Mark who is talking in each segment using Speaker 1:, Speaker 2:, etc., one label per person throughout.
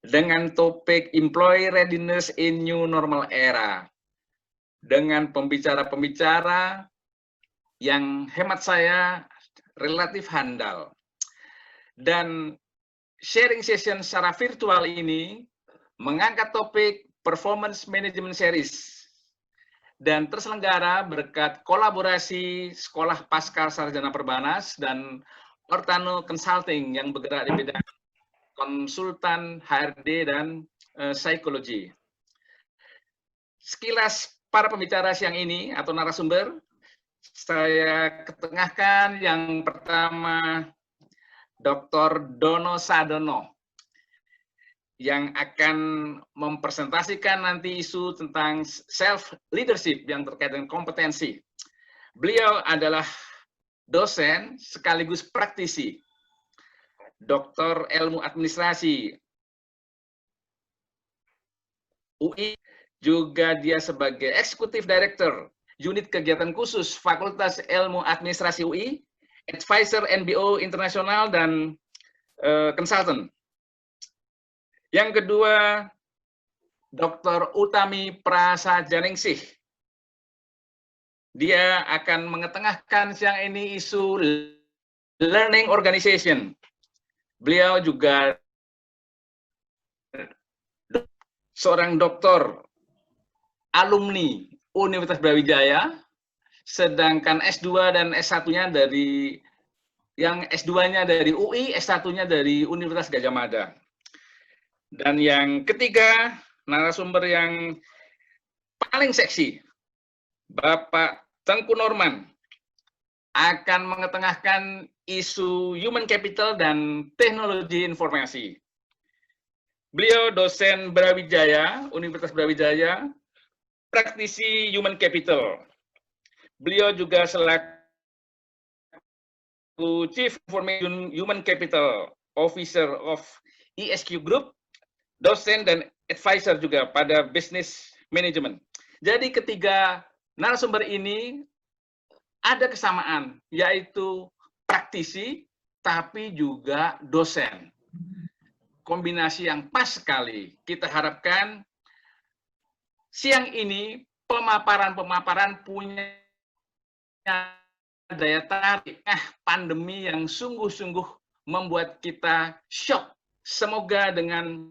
Speaker 1: dengan topik Employee Readiness in New Normal Era. Dengan pembicara-pembicara yang hemat saya relatif handal. Dan sharing session secara virtual ini mengangkat topik Performance Management Series dan terselenggara berkat kolaborasi Sekolah Pasca Sarjana Perbanas dan Ortano Consulting yang bergerak di bidang konsultan HRD dan psikologi. Sekilas para pembicara siang ini atau narasumber, saya ketengahkan yang pertama Dr. Dono Sadono yang akan mempresentasikan nanti isu tentang self-leadership yang terkait dengan kompetensi. Beliau adalah dosen sekaligus praktisi, Doktor Ilmu Administrasi UI, juga dia sebagai Executive Director Unit Kegiatan Khusus Fakultas Ilmu Administrasi UI, Advisor NBO Internasional, dan Consultant. Yang kedua, Dr. Utami Prasajaningsih. Dia akan mengetengahkan siang ini isu learning organization. Beliau juga seorang doktor alumni Universitas Brawijaya, sedangkan S2 dan S1-nya dari S2-nya dari UI, S1-nya dari Universitas Gadjah Mada. Dan yang ketiga, narasumber yang paling seksi, Bapak Tengku Norman, akan mengetengahkan isu human capital dan teknologi informasi. Beliau dosen Brawijaya, Universitas Brawijaya, praktisi human capital. Beliau juga selaku Chief Information Human Capital Officer of ESQ Group, dosen dan advisor juga pada business management. Jadi ketiga narasumber ini ada kesamaan, yaitu praktisi tapi juga dosen. Kombinasi yang pas sekali. Kita harapkan siang ini pemaparan-pemaparan punya daya tarik. Pandemi yang sungguh-sungguh membuat kita shock. Semoga dengan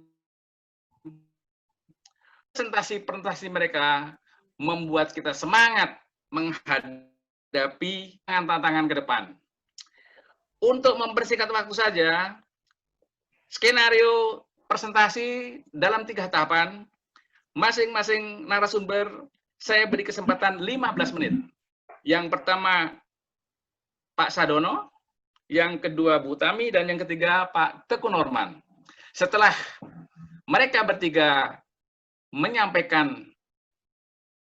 Speaker 1: presentasi mereka membuat kita semangat menghadapi tantangan ke depan. Untuk mempersingkat waktu saja, skenario presentasi dalam 3 tahapan, masing-masing narasumber saya beri kesempatan 15 menit. Yang pertama Pak Sadono, yang kedua Bu Tami, dan yang ketiga Pak Teguh Norman. Setelah mereka bertiga menyampaikan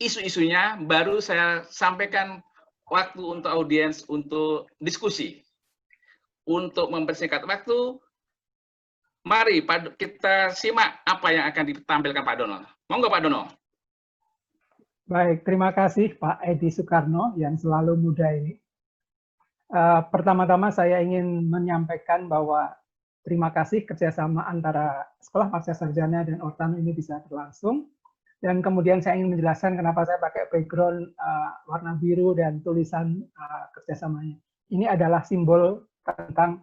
Speaker 1: isu-isunya, baru saya sampaikan waktu untuk audiens untuk diskusi. Untuk mempersingkat waktu, mari kita simak apa yang akan ditampilkan Pak Dono. Monggo Pak Dono.
Speaker 2: Baik, terima kasih Pak Edi Soekarno yang selalu muda ini. Pertama-tama saya ingin menyampaikan bahwa terima kasih kerjasama antara Sekolah Pasca Sarjana dan Ortano ini bisa berlangsung. Dan kemudian saya ingin menjelaskan kenapa saya pakai background warna biru dan tulisan kerjasamanya. Ini adalah simbol tentang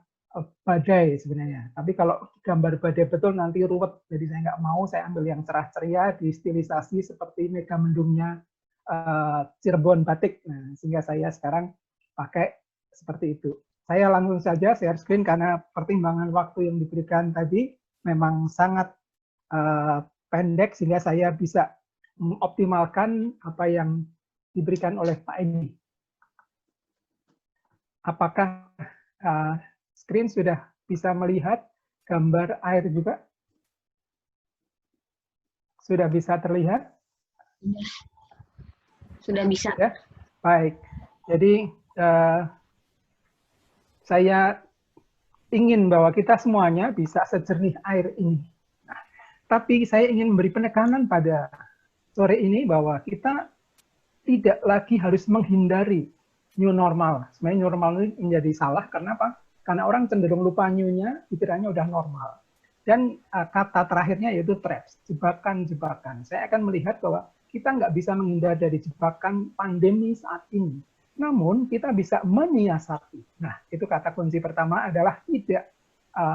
Speaker 2: badai sebenarnya. Tapi kalau gambar badai betul nanti ruwet, jadi saya nggak mau, saya ambil yang cerah ceria, distilisasi seperti mega mendungnya Cirebon batik. Nah, sehingga saya sekarang pakai seperti itu. Saya langsung saja share screen karena pertimbangan waktu yang diberikan tadi memang sangat pendek sehingga saya bisa mengoptimalkan apa yang diberikan oleh Pak Edi. Apakah screen sudah bisa melihat gambar air juga? Sudah bisa terlihat?
Speaker 3: Sudah bisa.
Speaker 2: Ya? Baik. Jadi saya ingin bahwa kita semuanya bisa sejernih air ini. Nah, tapi saya ingin memberi penekanan pada sore ini bahwa kita tidak lagi harus menghindari new normal. Sebenarnya new normal ini menjadi salah, karena apa? Karena orang cenderung lupa new-nya, pikirannya udah normal. Dan kata terakhirnya yaitu traps, jebakan-jebakan. Saya akan melihat bahwa kita nggak bisa menghindar dari jebakan pandemi saat ini. Namun kita bisa menyiasati. Nah, itu kata kunci pertama adalah tidak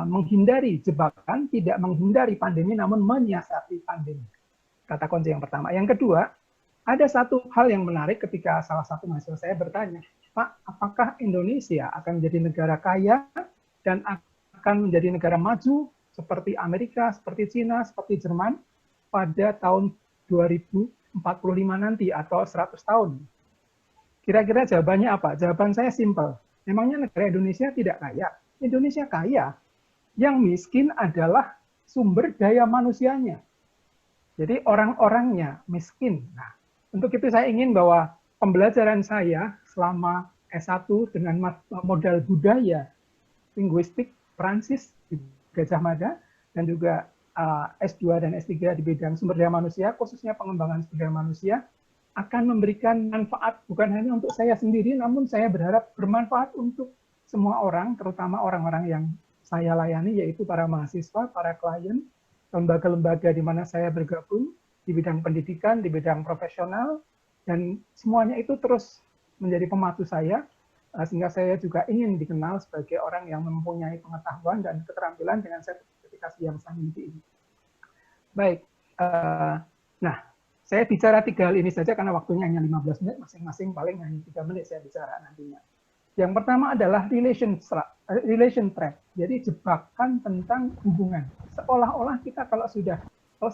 Speaker 2: menghindari jebakan, tidak menghindari pandemi, namun menyiasati pandemi. Kata kunci yang pertama. Yang kedua, ada satu hal yang menarik ketika salah satu mahasiswa saya bertanya, Pak, apakah Indonesia akan menjadi negara kaya dan akan menjadi negara maju seperti Amerika, seperti Cina, seperti Jerman pada tahun 2045 nanti atau 100 tahun? Kira-kira jawabannya apa? Jawaban saya simpel. Memangnya negara Indonesia tidak kaya? Indonesia kaya. Yang miskin adalah sumber daya manusianya. Jadi orang-orangnya miskin. Nah, untuk itu saya ingin bahwa pembelajaran saya selama S1 dengan modal budaya, linguistik, Prancis di Gajah Mada, dan juga S2 dan S3 di bidang sumber daya manusia, khususnya pengembangan sumber daya manusia, akan memberikan manfaat bukan hanya untuk saya sendiri, namun saya berharap bermanfaat untuk semua orang, terutama orang-orang yang saya layani, yaitu para mahasiswa, para klien, lembaga-lembaga di mana saya bergabung, di bidang pendidikan, di bidang profesional, dan semuanya itu terus menjadi pemacu saya, sehingga saya juga ingin dikenal sebagai orang yang mempunyai pengetahuan dan keterampilan dengan sertifikasi yang saya miliki ini. Baik, nah saya bicara 3 hal ini saja karena waktunya hanya 15 menit, masing-masing paling hanya 3 menit saya bicara nantinya. Yang pertama adalah relation trap, jadi jebakan tentang hubungan. Seolah-olah kita kalau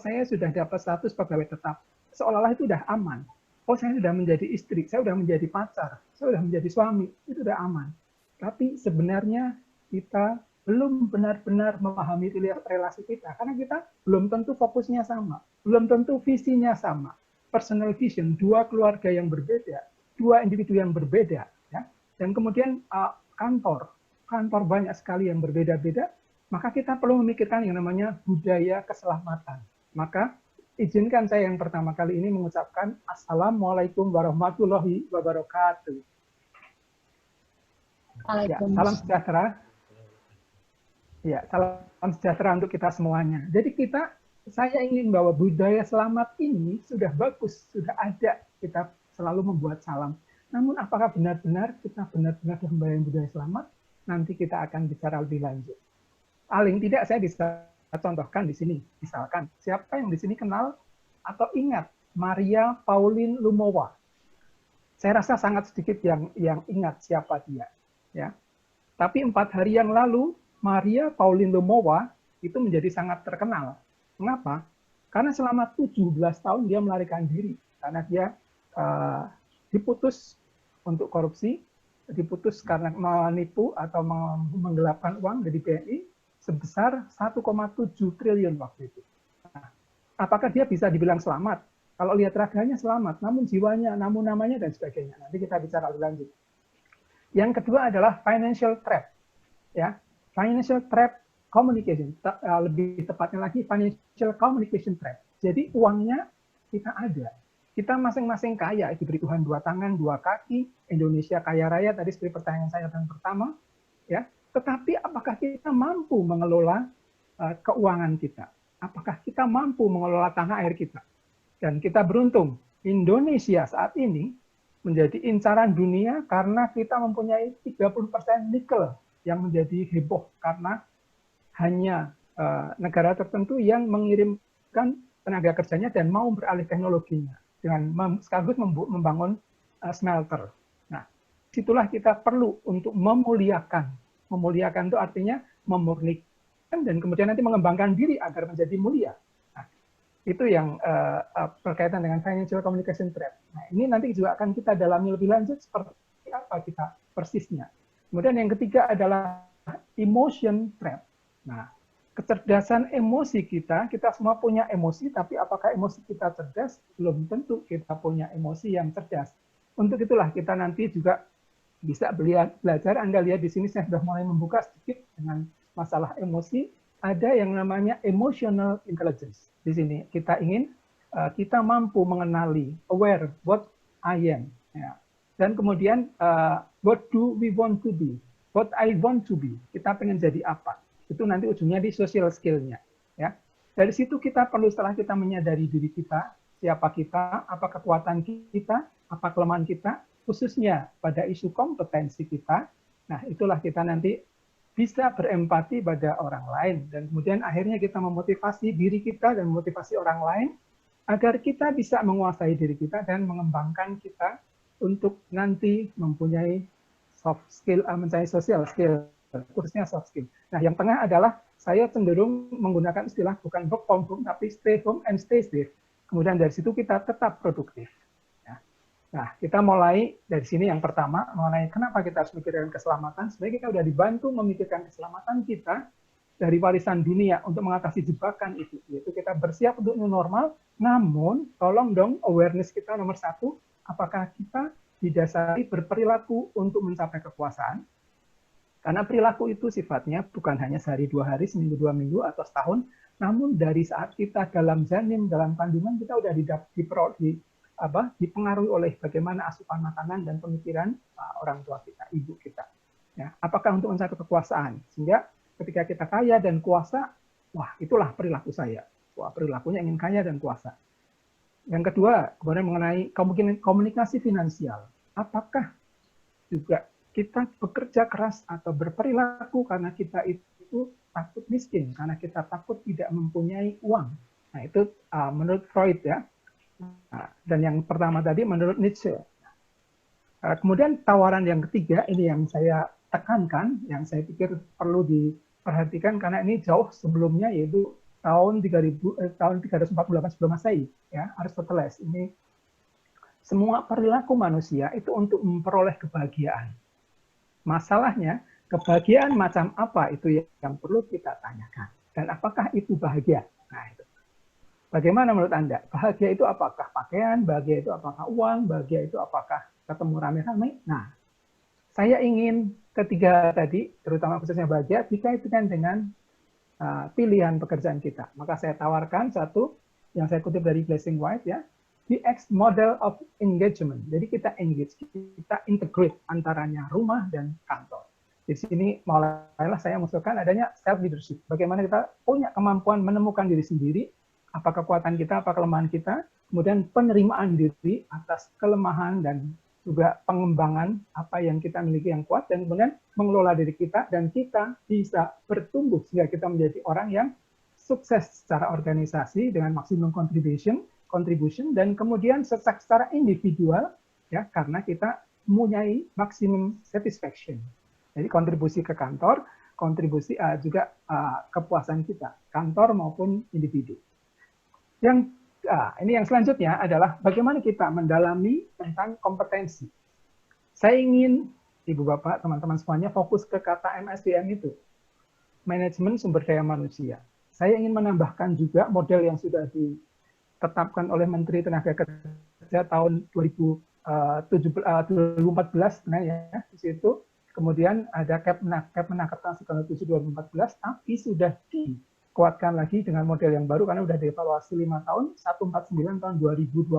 Speaker 2: saya sudah dapat status pegawai tetap, seolah-olah itu sudah aman. Oh, saya sudah menjadi istri, saya sudah menjadi pacar, saya sudah menjadi suami, itu sudah aman. Tapi sebenarnya kita belum benar-benar memahami relasi kita, karena kita belum tentu fokusnya sama, belum tentu visinya sama. Personal vision, 2 keluarga yang berbeda, 2 individu yang berbeda, ya. Dan kemudian kantor banyak sekali yang berbeda-beda, maka kita perlu memikirkan yang namanya budaya keselamatan. Maka izinkan saya yang pertama kali ini mengucapkan Assalamualaikum warahmatullahi wabarakatuh. Ya, salam sejahtera. Ya, salam sejahtera untuk kita semuanya. Jadi saya ingin bahwa budaya selamat ini sudah bagus, sudah ada, kita selalu membuat salam. Namun apakah benar-benar kita benar-benar membayang budaya selamat? Nanti kita akan bicara lebih lanjut. Paling tidak saya bisa contohkan di sini. Misalkan, siapa yang di sini kenal atau ingat Maria Pauline Lumowa? Saya rasa sangat sedikit yang ingat siapa dia. Ya. Tapi 4 hari yang lalu, Maria Pauline Lumowa itu menjadi sangat terkenal. Mengapa? Karena selama 17 tahun dia melarikan diri. Karena dia diputus untuk korupsi, diputus karena menipu atau menggelapkan uang dari BNI sebesar 1,7 triliun waktu itu. Nah, apakah dia bisa dibilang selamat? Kalau lihat raganya selamat, namun jiwanya, namun namanya, dan sebagainya. Nanti kita bicara lebih lanjut. Yang kedua adalah financial trap. Ya, financial trap communication. Lebih tepatnya lagi, financial communication trap. Jadi uangnya kita ada. Kita masing-masing kaya, diberi Tuhan 2 tangan, 2 kaki, Indonesia kaya raya, tadi seperti pertanyaan saya yang pertama, ya. Tetapi apakah kita mampu mengelola keuangan kita? Apakah kita mampu mengelola tanah air kita? Dan kita beruntung, Indonesia saat ini menjadi incaran dunia karena kita mempunyai 30% nikel yang menjadi heboh karena hanya negara tertentu yang mengirimkan tenaga kerjanya dan mau beralih teknologinya dengan sekaligus membangun smelter. Nah, situlah kita perlu untuk memuliakan. Memuliakan itu artinya memurnikan dan kemudian nanti mengembangkan diri agar menjadi mulia. Nah, itu yang berkaitan dengan financial communication trap. Nah, ini nanti juga akan kita dalami lebih lanjut seperti apa kita persisnya. Kemudian yang ketiga adalah emotion trap. Nah, kecerdasan emosi kita semua punya emosi, tapi apakah emosi kita cerdas? Belum tentu kita punya emosi yang cerdas. Untuk itulah kita nanti juga bisa belajar, Anda lihat di sini saya sudah mulai membuka sedikit dengan masalah emosi, ada yang namanya emotional intelligence. Di sini kita ingin, kita mampu mengenali, aware what I am. Ya. Dan kemudian, what do we want to be? What I want to be. Kita pengen jadi apa? itu nanti ujungnya di social skill-nya. Ya. Dari situ kita perlu, setelah kita menyadari diri kita, siapa kita, apa kekuatan kita, apa kelemahan kita, khususnya pada isu kompetensi kita. Nah, itulah kita nanti bisa berempati pada orang lain, dan kemudian akhirnya kita memotivasi diri kita dan memotivasi orang lain agar kita bisa menguasai diri kita dan mengembangkan kita untuk nanti mempunyai soft skill, mencari social skill, khususnya soft skill. Nah, yang tengah adalah saya cenderung menggunakan istilah bukan work from home, tapi stay home and stay safe. Kemudian dari situ kita tetap produktif. Nah, kita mulai dari sini yang pertama, mengenai kenapa kita harus memikirkan keselamatan. Sebenarnya kita sudah dibantu memikirkan keselamatan kita dari warisan dunia untuk mengatasi jebakan itu. Yaitu kita bersiap untuk new normal, namun tolong dong awareness kita nomor satu, apakah kita didasari berperilaku untuk mencapai kekuasaan? Karena perilaku itu sifatnya bukan hanya sehari, 2 hari, seminggu, 2 minggu, atau setahun, namun dari saat kita dalam janin, dalam kandungan, kita sudah dipengaruhi oleh bagaimana asupan makanan dan pemikiran orang tua kita, ibu kita. Ya, apakah untuk mencapai kekuasaan? Sehingga ketika kita kaya dan kuasa, wah itulah perilaku saya. Wah, perilakunya ingin kaya dan kuasa. Yang kedua, kemudian mengenai komunikasi finansial. Apakah juga kita bekerja keras atau berperilaku karena kita itu takut miskin, karena kita takut tidak mempunyai uang. Nah, itu menurut Freud ya. Nah, dan yang pertama tadi menurut Nietzsche. Kemudian tawaran yang ketiga, ini yang saya tekankan, yang saya pikir perlu diperhatikan karena ini jauh sebelumnya, yaitu tahun 348 sebelum Masehi, ya, Aristoteles. Ini semua perilaku manusia itu untuk memperoleh kebahagiaan. Masalahnya, kebahagiaan macam apa itu yang perlu kita tanyakan. Dan apakah itu bahagia? Nah, itu. Bagaimana menurut Anda? Bahagia itu apakah pakaian? Bahagia itu apakah uang? Bahagia itu apakah ketemu rame-rame? Nah, saya ingin ketiga tadi, terutama khususnya bahagia, dikaitkan dengan pilihan pekerjaan kita. Maka saya tawarkan satu, yang saya kutip dari Blessing White, ya, the X model of engagement. Jadi kita engage, kita integrate antaranya rumah dan kantor. Di sini mulailah saya mengusulkan adanya self leadership. Bagaimana kita punya kemampuan menemukan diri sendiri, apa kekuatan kita, apa kelemahan kita, kemudian penerimaan diri atas kelemahan dan juga pengembangan apa yang kita miliki yang kuat, dan kemudian mengelola diri kita, dan kita bisa bertumbuh sehingga kita menjadi orang yang sukses secara organisasi dengan maksimum contribution, dan kemudian secara individual, ya, karena kita mempunyai maksimum satisfaction. Jadi kontribusi ke kantor, kontribusi juga kepuasan kita, kantor maupun individu. Yang ini yang selanjutnya adalah bagaimana kita mendalami tentang kompetensi. Saya ingin Ibu Bapak, teman-teman semuanya fokus ke kata MSDM itu, manajemen sumber daya manusia. Saya ingin menambahkan juga model yang sudah ditetapkan oleh Menteri Tenaga Kerja tahun 2014 ya, di situ. Kemudian ada Kepmenaker tahun 7 2014, tapi sudah dikuatkan lagi dengan model yang baru karena sudah dievaluasi 5 tahun, 149 tahun 2020,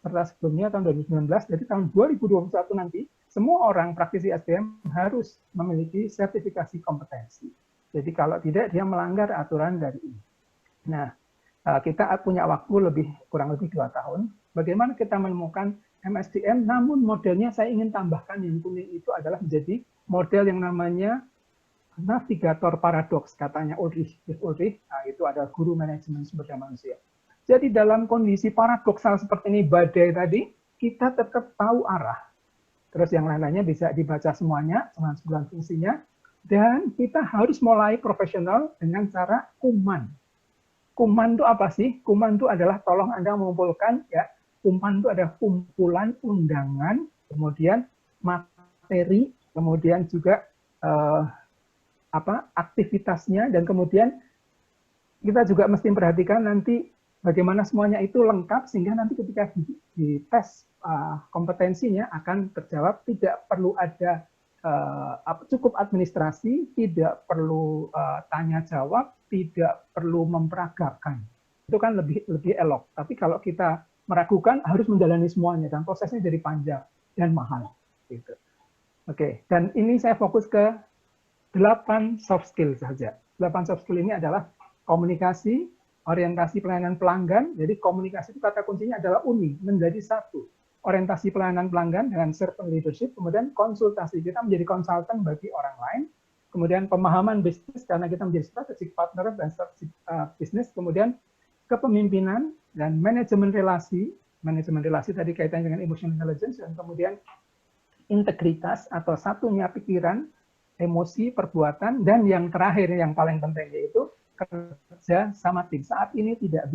Speaker 2: serta sebelumnya tahun 2019. Jadi tahun 2021 nanti semua orang praktisi SDM harus memiliki sertifikasi kompetensi. Jadi kalau tidak, dia melanggar aturan dari ini. Nah, kita punya waktu kurang lebih 2 tahun. Bagaimana kita menemukan MSDM, namun modelnya saya ingin tambahkan yang kuning itu adalah menjadi model yang namanya navigator paradoks, katanya Ulrich. Nah, itu adalah guru manajemen sumber daya manusia. Jadi dalam kondisi paradoksal seperti ini, badai tadi, kita tetap tahu arah. Terus yang lain-lainnya bisa dibaca semuanya, 9 fungsinya, dan kita harus mulai profesional dengan cara kuman. Kuman itu apa sih? Kuman itu adalah, tolong Anda mengumpulkan, ya, kuman itu ada kumpulan undangan, kemudian materi, kemudian juga aktivitasnya, dan kemudian kita juga mesti perhatikan nanti bagaimana semuanya itu lengkap, sehingga nanti ketika di tes kompetensinya akan terjawab, tidak perlu ada cukup administrasi, tidak perlu tanya jawab, tidak perlu memperagakan. Itu kan lebih elok. Tapi kalau kita meragukan, harus menjalani semuanya, dan prosesnya jadi panjang dan mahal. Gitu. Oke, dan ini saya fokus ke 8 soft skill saja. 8 soft skill ini adalah komunikasi, orientasi pelayanan pelanggan. Jadi komunikasi itu kata kuncinya adalah uni, menjadi satu. Orientasi pelayanan pelanggan dengan servant leadership, kemudian konsultasi, kita menjadi konsultan bagi orang lain, kemudian pemahaman bisnis karena kita menjadi strategic partner dan strategic bisnis, kemudian kepemimpinan dan manajemen relasi tadi kaitannya dengan emotional intelligence, dan kemudian integritas atau satunya pikiran, emosi, perbuatan, dan yang terakhir yang paling penting yaitu kerja sama tim. Saat ini tidak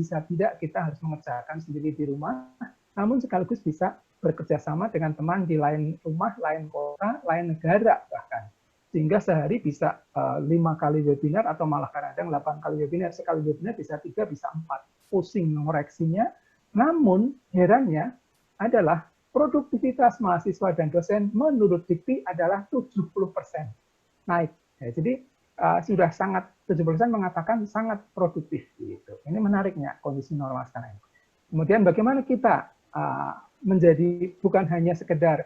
Speaker 2: kita harus mengerjakan sendiri di rumah, namun sekaligus bisa bekerja sama dengan teman di lain rumah, lain kota, lain negara bahkan. Sehingga sehari bisa 5 kali webinar atau malah kadang 8 kali webinar, sekali webinar bisa 3, bisa 4. Pusing mengoreksinya, namun herannya adalah produktivitas mahasiswa dan dosen menurut Dikti adalah 70% naik. Ya, jadi sudah sangat 70% mengatakan sangat produktif. Gitu. Ini menariknya kondisi normal sekarang. Kemudian bagaimana kita menjadi bukan hanya sekedar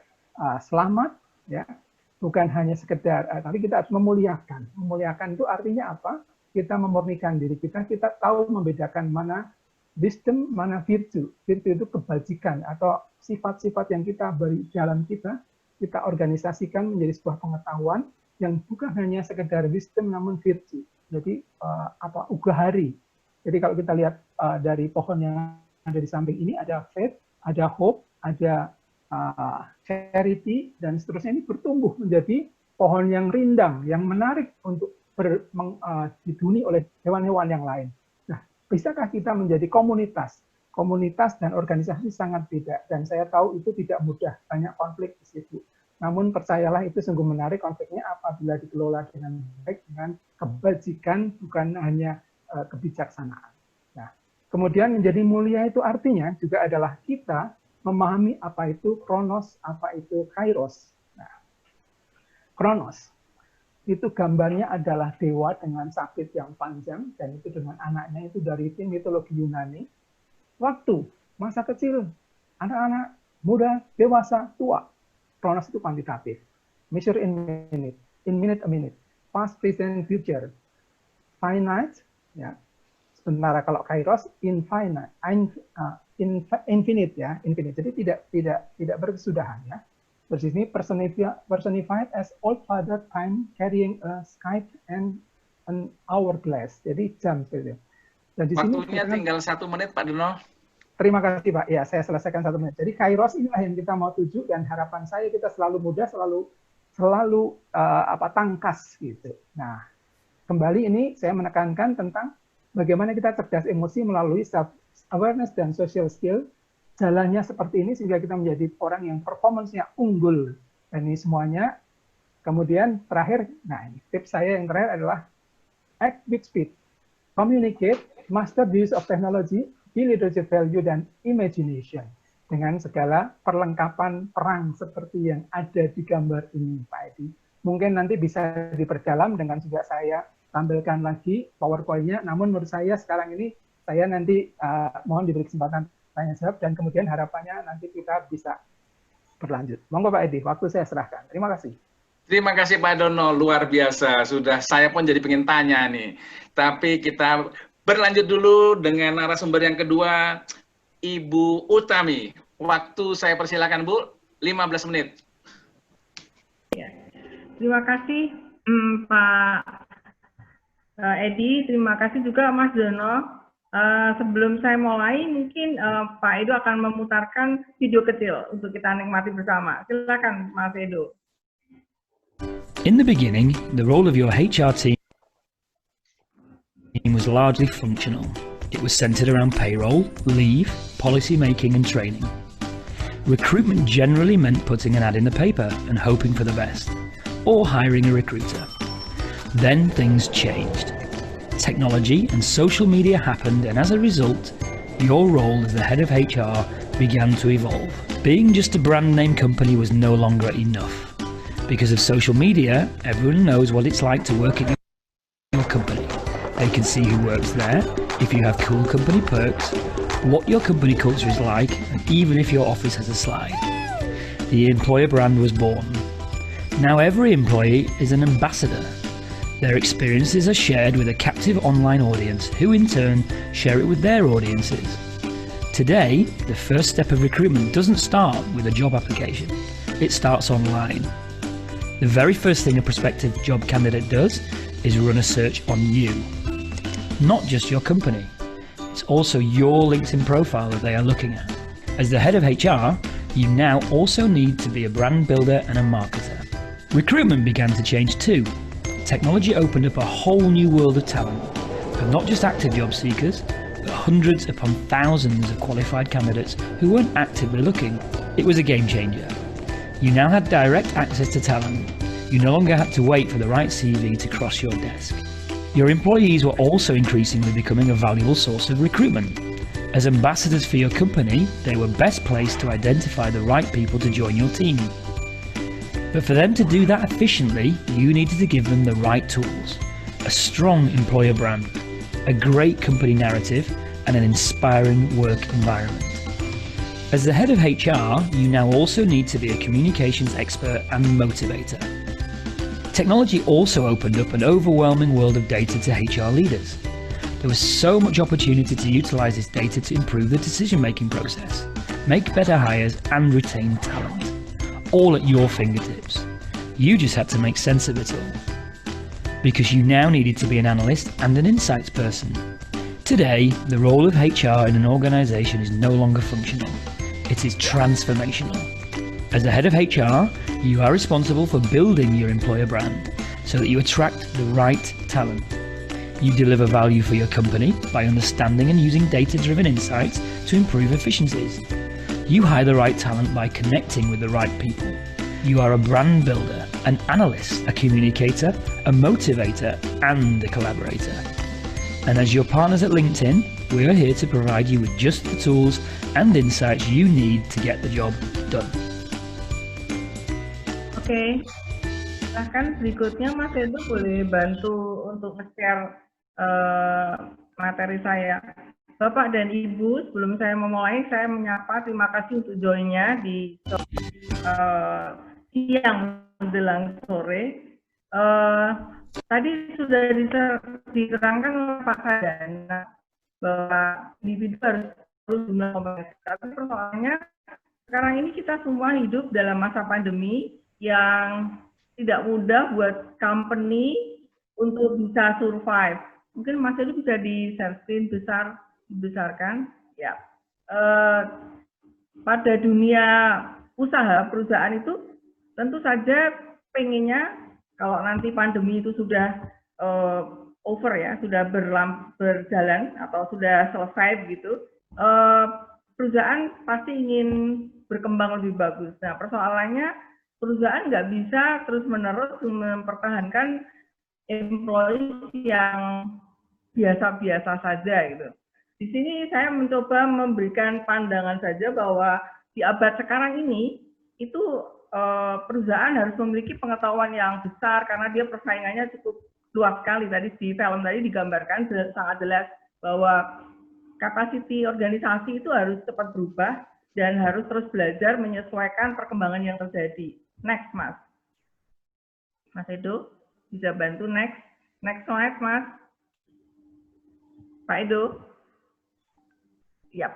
Speaker 2: selamat, ya, bukan hanya sekedar, tapi kita harus memuliakan. Memuliakan itu artinya apa? Kita memurnikan diri kita tahu membedakan mana wisdom, mana virtue. Virtue itu kebajikan atau sifat-sifat yang kita beri dalam kita organisasikan menjadi sebuah pengetahuan yang bukan hanya sekedar wisdom namun virtue. Jadi ugahari. Jadi kalau kita lihat dari pohon yang ada di samping ini ada faith, ada hope, ada charity dan seterusnya, ini bertumbuh menjadi pohon yang rindang, yang menarik untuk dihuni oleh hewan-hewan yang lain. Nah, bisakah kita menjadi komunitas? Komunitas dan organisasi sangat beda, dan saya tahu itu tidak mudah, banyak konflik di situ. Namun percayalah itu sungguh menarik konfliknya apabila dikelola dengan baik, dengan kebajikan, bukan hanya kebijaksanaan. Nah, kemudian menjadi mulia itu artinya juga adalah kita memahami apa itu kronos, apa itu kairos. Nah, kronos itu gambarnya adalah dewa dengan sabit yang panjang, dan itu dengan anaknya itu dari tim mitologi Yunani. Waktu, masa kecil, anak-anak, muda, dewasa, tua. Kronos itu kuantitatif. Measure in minute a minute. Past, present, future. Finite, ya. Sementara kalau kairos, infinite, infinite ya, infinite. Jadi tidak berkesudahan ya. Terus ini personified as old father time carrying a scythe and an hourglass. Jadi jam seperti itu. Dan di
Speaker 1: waktunya
Speaker 2: sini
Speaker 1: tinggal 1 menit Pak Dono.
Speaker 2: Terima kasih Pak. Ya, saya selesaikan 1 menit. Jadi kairos inilah yang kita mau tuju, dan harapan saya kita selalu muda, selalu tangkas gitu. Nah, kembali ini saya menekankan tentang bagaimana kita cerdas emosi melalui self awareness dan social skill. Jalannya seperti ini sehingga kita menjadi orang yang performance-nya unggul. Dan ini semuanya. Kemudian terakhir, nah ini tips saya yang terakhir adalah act with speed. Communicate, master the use of technology, be leadership value dan imagination. Dengan segala perlengkapan perang seperti yang ada di gambar ini, Pak Edi. Mungkin nanti bisa diperdalam dengan juga saya tampilkan lagi PowerPoint-nya. Namun menurut saya sekarang ini, saya nanti mohon diberi kesempatan tanya jawab, dan kemudian harapannya nanti kita bisa berlanjut. Monggo Pak Edi, waktu saya serahkan. Terima kasih.
Speaker 1: Terima kasih Pak Dono, luar biasa. Sudah saya pun jadi pengen tanya nih. Tapi kita berlanjut dulu dengan narasumber yang kedua, Ibu Utami. Waktu saya persilakan Bu, 15 menit.
Speaker 3: Ya. Terima kasih Pak Edi, terima kasih juga Mas Dono. Sebelum saya mulai, mungkin Pak Edo akan memutarkan video kecil untuk kita nikmati bersama. Silakan Mas Edo.
Speaker 4: In the beginning, the role of your HR team was largely functional. It was centered around payroll, leave, policy making and training. Recruitment generally meant putting an ad in the paper and hoping for the best, or hiring a recruiter. Then things changed. Technology and social media happened, and as a result, your role as the head of HR began to evolve. Being just a brand name company was no longer enough. Because of social media, everyone knows what it's like to work at your company. They can see who works there, if you have cool company perks, what your company culture is like, and even if your office has a slide. The employer brand was born. Now every employee is an ambassador. Their experiences are shared with a captive online audience who in turn share it with their audiences. Today, the first step of recruitment doesn't start with a job application. It starts online. The very first thing a prospective job candidate does is run a search on you. Not just your company. It's also your LinkedIn profile that they are looking at. As the head of HR, you now also need to be a brand builder and a marketer. Recruitment began to change too. Technology opened up a whole new world of talent, for not just active job seekers, but hundreds upon thousands of qualified candidates who weren't actively looking. It was a game changer. You now had direct access to talent. You no longer had to wait for the right CV to cross your desk. Your employees were also increasingly becoming a valuable source of recruitment. As ambassadors for your company, they were best placed to identify the right people to join your team. But for them to do that efficiently, you needed to give them the right tools. A strong employer brand, a great company narrative, and an inspiring work environment. As the head of HR, you now also need to be a communications expert and motivator. Technology also opened up an overwhelming world of data to HR leaders. There was so much opportunity to utilize this data to improve the decision-making process, make better hires, and retain talent. All at your fingertips. You just had to make sense of it all. Because you now needed to be an analyst and an insights person. Today, the role of HR in an organization is no longer functional. It is transformational. As the head of HR, you are responsible for building your employer brand so that you attract the right talent. You deliver value for your company by understanding and using data-driven insights to improve efficiencies. You hire the right talent by connecting with the right people. You are a brand builder, an analyst, a communicator, a motivator, and a collaborator. And as your partners at LinkedIn, we are here to provide you with just the tools and insights you need to get the job done.
Speaker 3: Oke, silahkan berikutnya Mas Edo boleh bantu untuk nge-share materi saya. Bapak dan Ibu, sebelum saya memulai, saya menyapa terima kasih untuk join-nya di siang menjelang sore. Tadi sudah diterangkan oleh Pak Sadana bahwa individu harus jumlah kompetensi. Tapi persoalannya sekarang ini kita semua hidup dalam masa pandemi yang tidak mudah buat company untuk bisa survive. Mungkin Mas Edo bisa di share screen dibesarkan. Ya. Pada dunia usaha perusahaan itu tentu saja pengennya kalau nanti pandemi itu sudah over ya, sudah berjalan atau sudah selesai begitu, perusahaan pasti ingin berkembang lebih bagus. Nah, persoalannya perusahaan nggak bisa terus-menerus mempertahankan employee yang biasa-biasa saja gitu. Di sini saya mencoba memberikan pandangan saja bahwa di abad sekarang ini itu perusahaan harus memiliki pengetahuan yang besar karena dia persaingannya cukup luas sekali. Tadi di film tadi digambarkan sangat jelas bahwa kapasiti organisasi itu harus cepat berubah dan harus terus belajar menyesuaikan perkembangan yang terjadi. Next, Mas. Mas Edo, bisa bantu next. Next slide, Mas. Pak Edo. Yap.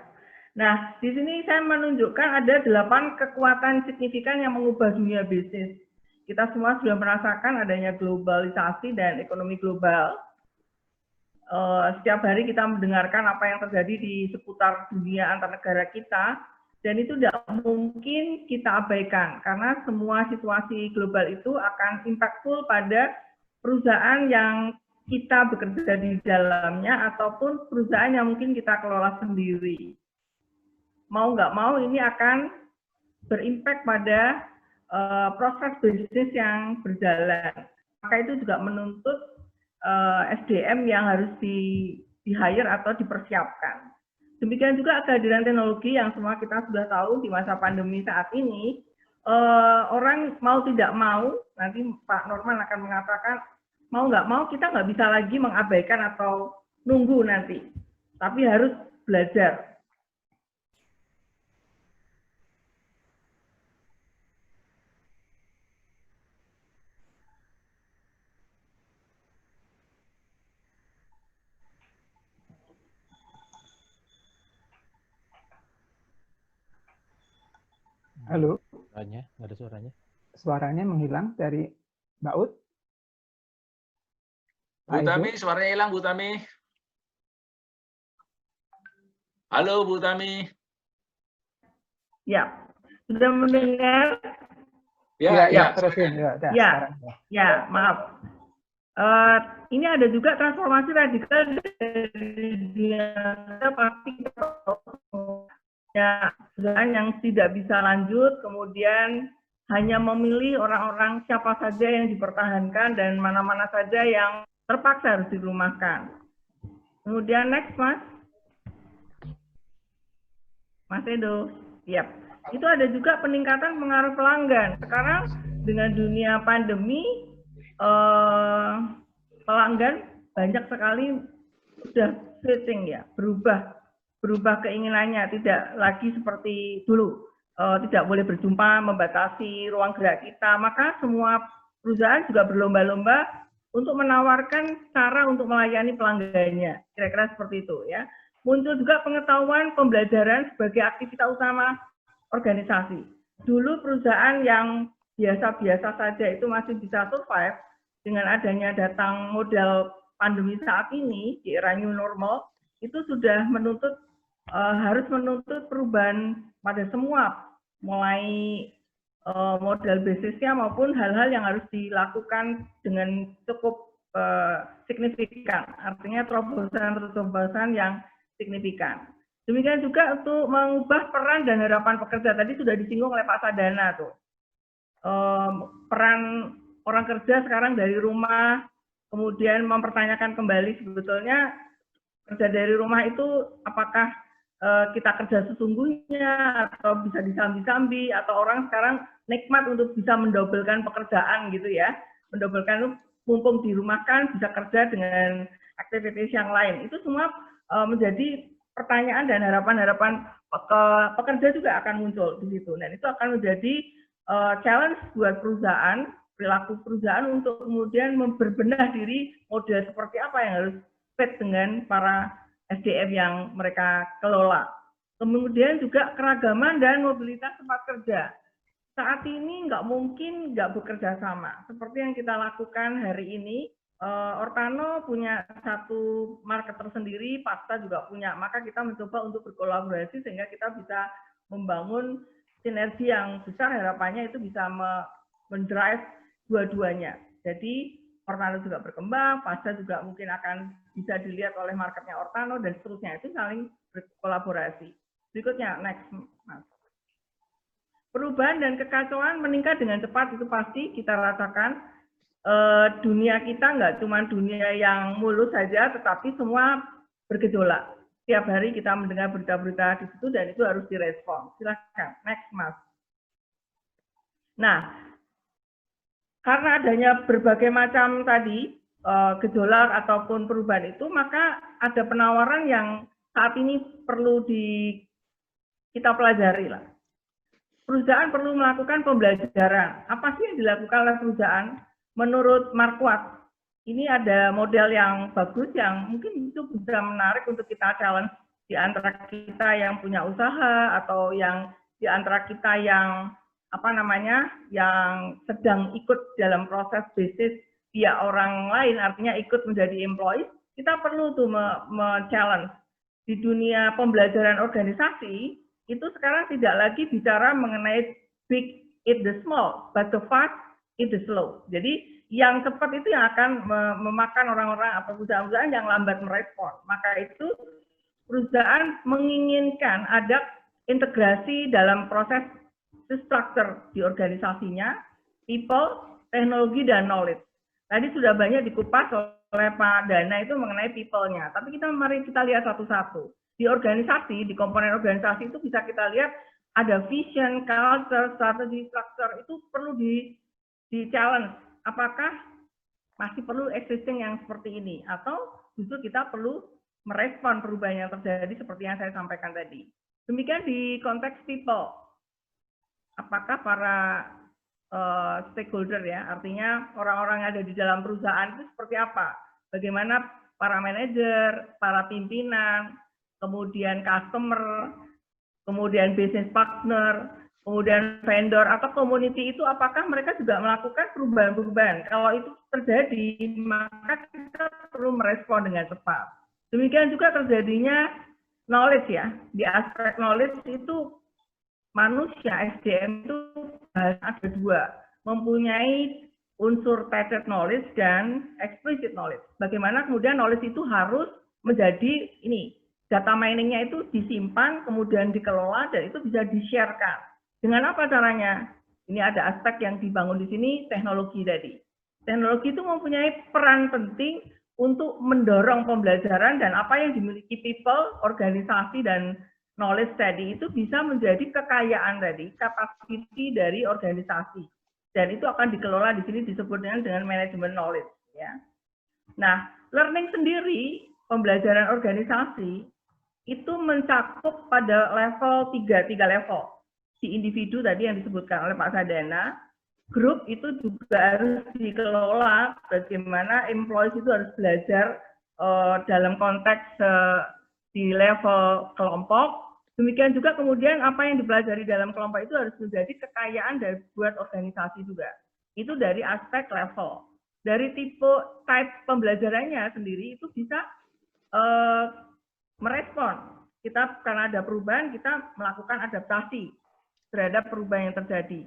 Speaker 3: Nah, di sini saya menunjukkan ada 8 kekuatan signifikan yang mengubah dunia bisnis. Kita semua sudah merasakan adanya globalisasi dan ekonomi global. Setiap hari kita mendengarkan apa yang terjadi di seputar dunia antar negara kita, dan itu tidak mungkin kita abaikan, karena semua situasi global itu akan impactful pada perusahaan yang kita bekerja di dalamnya, ataupun perusahaan yang mungkin kita kelola sendiri. Mau nggak mau ini akan berimpact pada proses bisnis yang berjalan. Maka itu juga menuntut SDM yang harus di-hire atau dipersiapkan. Demikian juga kehadiran teknologi yang semua kita sudah tahu di masa pandemi saat ini, orang mau tidak mau, nanti Pak Norman akan mengatakan, mau nggak mau kita nggak bisa lagi mengabaikan atau nunggu nanti, tapi harus belajar.
Speaker 2: Halo,
Speaker 5: Suaranya, nggak ada suaranya.
Speaker 2: suaranya menghilang dari Mbak Ut.
Speaker 1: Bu
Speaker 2: Pak Edo.
Speaker 1: Tami, suaranya hilang, Bu Tami. Halo, Bu Tami.
Speaker 3: Ya, sudah mendengar?
Speaker 1: Ya,
Speaker 2: Ya,
Speaker 1: ya.
Speaker 2: terusin. Ya, dah,
Speaker 3: Ya,
Speaker 2: sekarang.
Speaker 3: ya, maaf. Ini ada juga transformasi radikal dari dunia kerja, pasti ya perusahaan yang tidak bisa lanjut, kemudian hanya memilih orang-orang siapa saja yang dipertahankan dan mana-mana saja yang terpaksa harus dirumahkan. Kemudian next, Mas. Mas Edo. Yap. Itu ada juga peningkatan pengaruh pelanggan. Sekarang dengan dunia pandemi, pelanggan banyak sekali sudah switching ya, berubah keinginannya, tidak lagi seperti dulu, tidak boleh berjumpa, membatasi ruang gerak kita, maka semua perusahaan juga berlomba-lomba untuk menawarkan cara untuk melayani pelanggannya, kira-kira seperti itu ya. Muncul juga pengetahuan pembelajaran sebagai aktivitas utama organisasi. Dulu perusahaan yang biasa-biasa saja itu masih bisa survive, dengan adanya datang model pandemi saat ini di era new normal, itu sudah menuntut harus menuntut perubahan pada semua, mulai model bisnisnya maupun hal-hal yang harus dilakukan dengan cukup signifikan, artinya terobosan-terobosan yang signifikan. Demikian juga untuk mengubah peran dan harapan pekerja, tadi sudah disinggung oleh Pak Sadana tuh. Peran orang kerja sekarang dari rumah, kemudian mempertanyakan kembali sebetulnya kerja dari rumah itu apakah kita kerja sesungguhnya atau bisa disambi-sambi, atau orang sekarang nikmat untuk bisa mendobelkan pekerjaan gitu ya, mendobelkan mumpung dirumahkan bisa kerja dengan aktivitas yang lain. Itu semua menjadi pertanyaan dan harapan-harapan pekerja juga akan muncul di situ. Dan itu akan menjadi challenge buat perusahaan, perilaku perusahaan untuk kemudian berbenah diri model seperti apa yang harus fit dengan para SDM yang mereka kelola. Kemudian juga keragaman dan mobilitas tempat kerja. Saat ini nggak mungkin nggak bekerja sama. Seperti yang kita lakukan hari ini, Ortano punya satu market tersendiri, Pasta juga punya. Maka kita mencoba untuk berkolaborasi sehingga kita bisa membangun sinergi yang besar, harapannya itu bisa mendrive dua-duanya. Jadi Ortano juga berkembang, Pasta juga mungkin akan bisa dilihat oleh marketnya Ortano, dan seterusnya, itu saling berkolaborasi. Berikutnya, next, Mas. Perubahan dan kekacauan meningkat dengan cepat, itu pasti kita rasakan. Dunia kita nggak cuma dunia yang mulus saja, tetapi semua bergejolak. Tiap hari kita mendengar berita-berita di situ, dan itu harus direspon. Silakan, next, Mas. Nah, karena adanya berbagai macam tadi gejolak ataupun perubahan itu, maka ada penawaran yang saat ini perlu kita pelajari lah. Perusahaan perlu melakukan pembelajaran. Apa sih yang dilakukan oleh perusahaan? Menurut Marquardt, ini ada model yang bagus yang mungkin itu bisa menarik untuk kita challenge di antara kita yang punya usaha atau yang di antara kita yang yang sedang ikut dalam proses bisnis via orang lain, artinya ikut menjadi employee. Kita perlu tuh me-challenge. Di dunia pembelajaran organisasi, itu sekarang tidak lagi bicara mengenai big eat the small, but the fast eat the slow. Jadi yang cepat itu yang akan memakan orang-orang atau perusahaan-perusahaan yang lambat merespon. Maka itu perusahaan menginginkan ada integrasi dalam proses structure di organisasinya, people, teknologi, dan knowledge. Tadi sudah banyak dikupas oleh Pak Dana itu mengenai people-nya. Tapi mari kita lihat satu-satu. Di organisasi, di komponen organisasi itu bisa kita lihat ada vision, culture, strategi, structure, itu perlu di-challenge. Apakah masih perlu existing yang seperti ini? Atau justru kita perlu merespon perubahan yang terjadi seperti yang saya sampaikan tadi. Demikian di konteks people. Apakah para stakeholder ya, artinya orang-orang yang ada di dalam perusahaan itu seperti apa? Bagaimana para manajer, para pimpinan, kemudian customer, kemudian business partner, kemudian vendor atau community itu apakah mereka juga melakukan perubahan-perubahan. Kalau itu terjadi, maka kita perlu merespon dengan cepat. Demikian juga terjadinya knowledge ya. Di aspek knowledge itu manusia, SDM itu ada dua, mempunyai unsur tacit knowledge dan explicit knowledge. Bagaimana kemudian knowledge itu harus menjadi ini, data miningnya itu disimpan, kemudian dikelola, dan itu bisa di-share-kan. Dengan apa caranya? Ini ada aspek yang dibangun di sini, teknologi tadi. Teknologi itu mempunyai peran penting untuk mendorong pembelajaran dan apa yang dimiliki people, organisasi, dan knowledge tadi itu bisa menjadi kekayaan tadi, capacity dari organisasi. Dan itu akan dikelola di sini disebut dengan manajemen knowledge. Ya. Nah, learning sendiri, pembelajaran organisasi, itu mencakup pada level tiga level. Di individu tadi yang disebutkan oleh Pak Sadana, grup itu juga harus dikelola bagaimana employees itu harus belajar dalam konteks di level kelompok. Demikian juga kemudian apa yang dipelajari dalam kelompok itu harus menjadi kekayaan dari buat organisasi juga. Itu dari aspek level. Dari type pembelajarannya sendiri itu bisa merespon. Kita karena ada perubahan, kita melakukan adaptasi terhadap perubahan yang terjadi.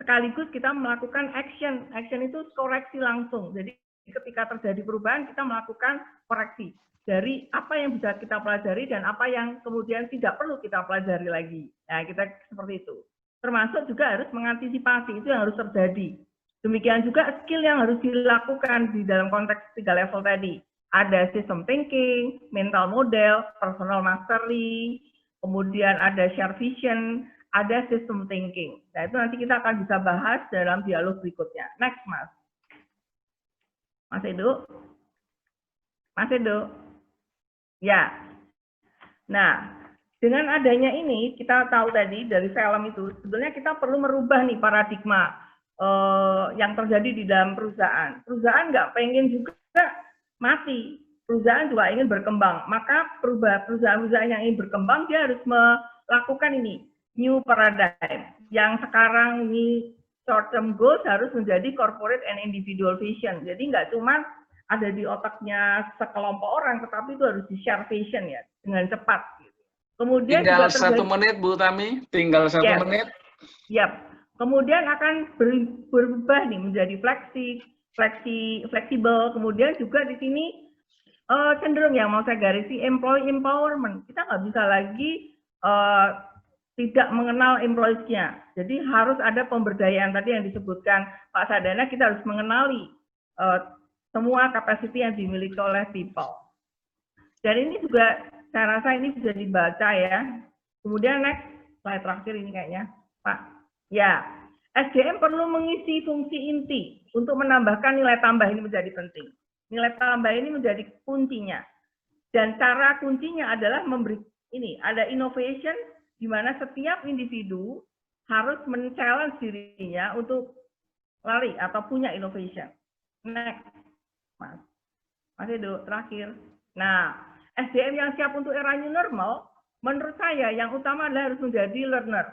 Speaker 3: Sekaligus kita melakukan action. Action itu koreksi langsung. Jadi ketika terjadi perubahan, kita melakukan koreksi dari apa yang bisa kita pelajari dan apa yang kemudian tidak perlu kita pelajari lagi. Nah, kita seperti itu. Termasuk juga harus mengantisipasi, itu yang harus terjadi. Demikian juga skill yang harus dilakukan di dalam konteks 3 level tadi. Ada system thinking, mental model, personal mastery, kemudian ada share vision, ada system thinking. Nah, itu nanti kita akan bisa bahas dalam dialog berikutnya. Next, Mas. Mas Edo. Mas Edo. Ya. Nah, dengan adanya ini, kita tahu tadi dari film itu, sebenarnya kita perlu merubah nih paradigma yang terjadi di dalam perusahaan. Perusahaan nggak pengen juga mati. Perusahaan juga ingin berkembang. Maka perusahaan-perusahaan yang ingin berkembang, dia harus melakukan ini. New paradigm yang sekarang ini short term goals harus menjadi corporate and individual vision. Jadi nggak cuma ada di otaknya sekelompok orang, tetapi itu harus di share vision ya dengan cepat. Kemudian
Speaker 1: tinggal
Speaker 3: juga
Speaker 1: 1 menit Bu Tami, tinggal 1 menit.
Speaker 3: Yap. Kemudian akan berubah nih menjadi fleksibel. Kemudian juga di sini cenderung yang mau saya garisi employee empowerment. Kita nggak bisa lagi tidak mengenal employees-nya. Jadi harus ada pemberdayaan tadi yang disebutkan Pak Sadana, kita harus mengenali semua kapasiti yang dimiliki oleh people. Dan ini juga saya rasa ini bisa dibaca ya. Kemudian next, slide terakhir ini kayaknya, Pak. Ya, SDM perlu mengisi fungsi inti untuk menambahkan nilai tambah, ini menjadi penting. Nilai tambah ini menjadi kuncinya. Dan cara kuncinya adalah memberi ini, ada innovation di mana setiap individu harus men-challenge dirinya untuk lari atau punya innovation. Next, Mas Edo, terakhir. Nah, SDM yang siap untuk era new normal, menurut saya yang utama adalah harus menjadi learner,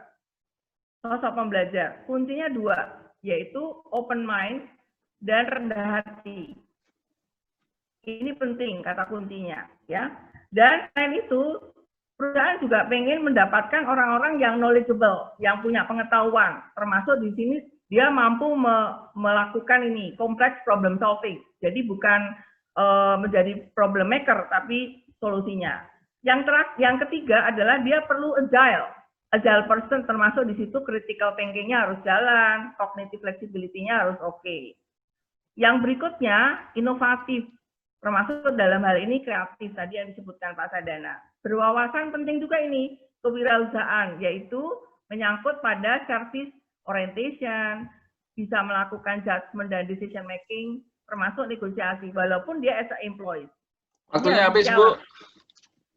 Speaker 3: sosok pembelajar. Kuncinya 2, yaitu open mind dan rendah hati. Ini penting kata kuncinya, ya. Dan selain itu, perusahaan juga pengen mendapatkan orang-orang yang knowledgeable, yang punya pengetahuan, termasuk di sini dia mampu melakukan ini complex problem solving. Jadi bukan menjadi problem maker, tapi solusinya. Yang ketiga adalah dia perlu agile person, termasuk di situ critical thinking-nya harus jalan, cognitive flexibility-nya harus oke. Yang berikutnya inovatif, termasuk dalam hal ini kreatif tadi yang disebutkan Pak Sadana. Berwawasan penting juga ini, kewirausahaan, yaitu menyangkut pada service orientation, bisa melakukan judgment dan decision making, termasuk negosiasi, walaupun dia as a employee.
Speaker 1: Waktunya habis, Bu.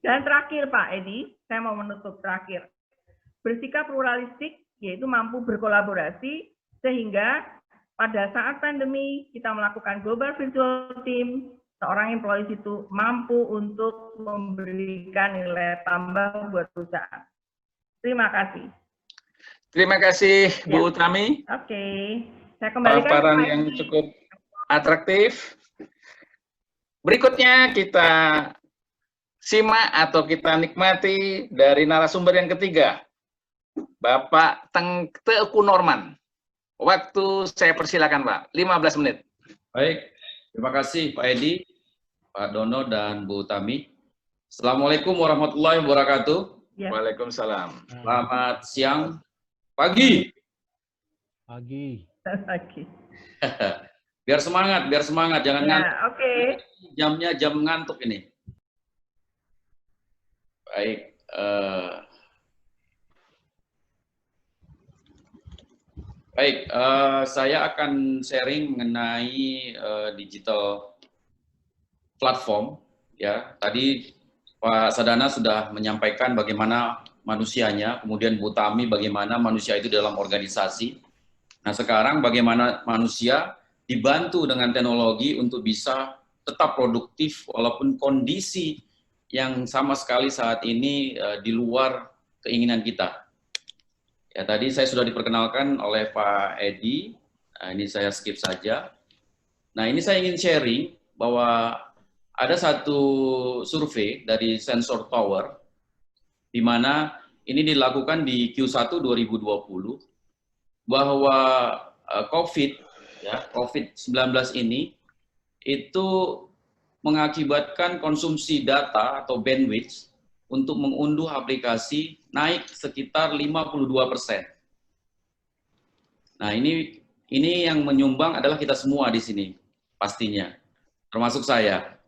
Speaker 3: Dan terakhir Pak Edi, saya mau menutup terakhir. Bersikap pluralistik, yaitu mampu berkolaborasi, sehingga pada saat pandemi kita melakukan global virtual team, seorang employees itu mampu untuk memberikan nilai tambah buat perusahaan. Terima kasih.
Speaker 1: Terima kasih Bu
Speaker 3: Ya.
Speaker 1: Utami.
Speaker 3: Oke, saya kembalikan ke
Speaker 1: Paparan
Speaker 3: Pak
Speaker 1: yang
Speaker 3: Edi.
Speaker 1: cukup atraktif. Berikutnya kita simak atau kita nikmati dari narasumber yang ketiga, Bapak Teguh Norman. Waktu saya persilakan Pak, 15 menit.
Speaker 5: Baik, terima kasih Pak Edi, Pak Dono, dan Bu Utami. Assalamualaikum warahmatullahi wabarakatuh.
Speaker 3: Ya.
Speaker 1: Waalaikumsalam.
Speaker 5: Selamat siang, pagi.
Speaker 3: Oke.
Speaker 5: Biar semangat, jangan
Speaker 3: Ya,
Speaker 5: ngantuk.
Speaker 3: oke.
Speaker 5: Jamnya jam ngantuk ini. Baik, saya akan sharing mengenai digital platform. Ya, tadi Pak Sadana sudah menyampaikan bagaimana manusianya, kemudian Bu Tami bagaimana manusia itu dalam organisasi. Nah, sekarang bagaimana manusia dibantu dengan teknologi untuk bisa tetap produktif walaupun kondisi yang sama sekali saat ini di luar keinginan kita. Ya, tadi saya sudah diperkenalkan oleh Pak Edi. Nah, ini saya skip saja. Nah, ini saya ingin sharing bahwa ada satu survei dari Sensor Tower, di mana ini dilakukan di Q1 2020, bahwa COVID-19 ini itu mengakibatkan konsumsi data atau bandwidth untuk mengunduh aplikasi naik sekitar 52%. Nah, ini yang menyumbang adalah kita semua di sini, pastinya, termasuk saya.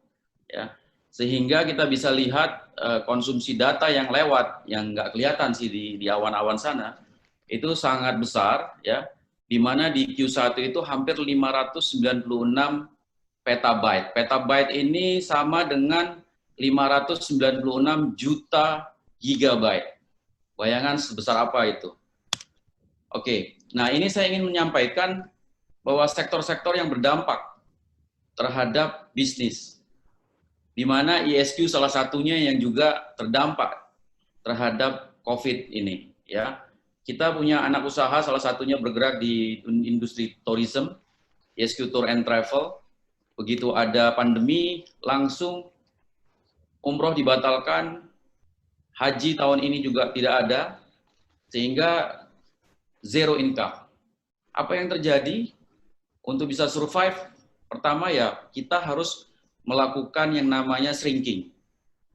Speaker 5: Ya, sehingga kita bisa lihat konsumsi data yang lewat, yang nggak kelihatan sih di awan-awan sana, itu sangat besar, ya, di mana di Q1 itu hampir 596 petabyte. Petabyte ini sama dengan 596 juta gigabyte. Bayangan sebesar apa itu? Oke, nah ini saya ingin menyampaikan bahwa sektor-sektor yang berdampak terhadap bisnis, di mana ISQ salah satunya yang juga terdampak terhadap COVID ini. Ya, kita punya anak usaha salah satunya bergerak di industri tourism, ISQ Tour and Travel. Begitu ada pandemi, langsung umroh dibatalkan, haji tahun ini juga tidak ada, sehingga zero income. Apa yang terjadi? Untuk bisa survive, pertama ya kita harus melakukan yang namanya shrinking,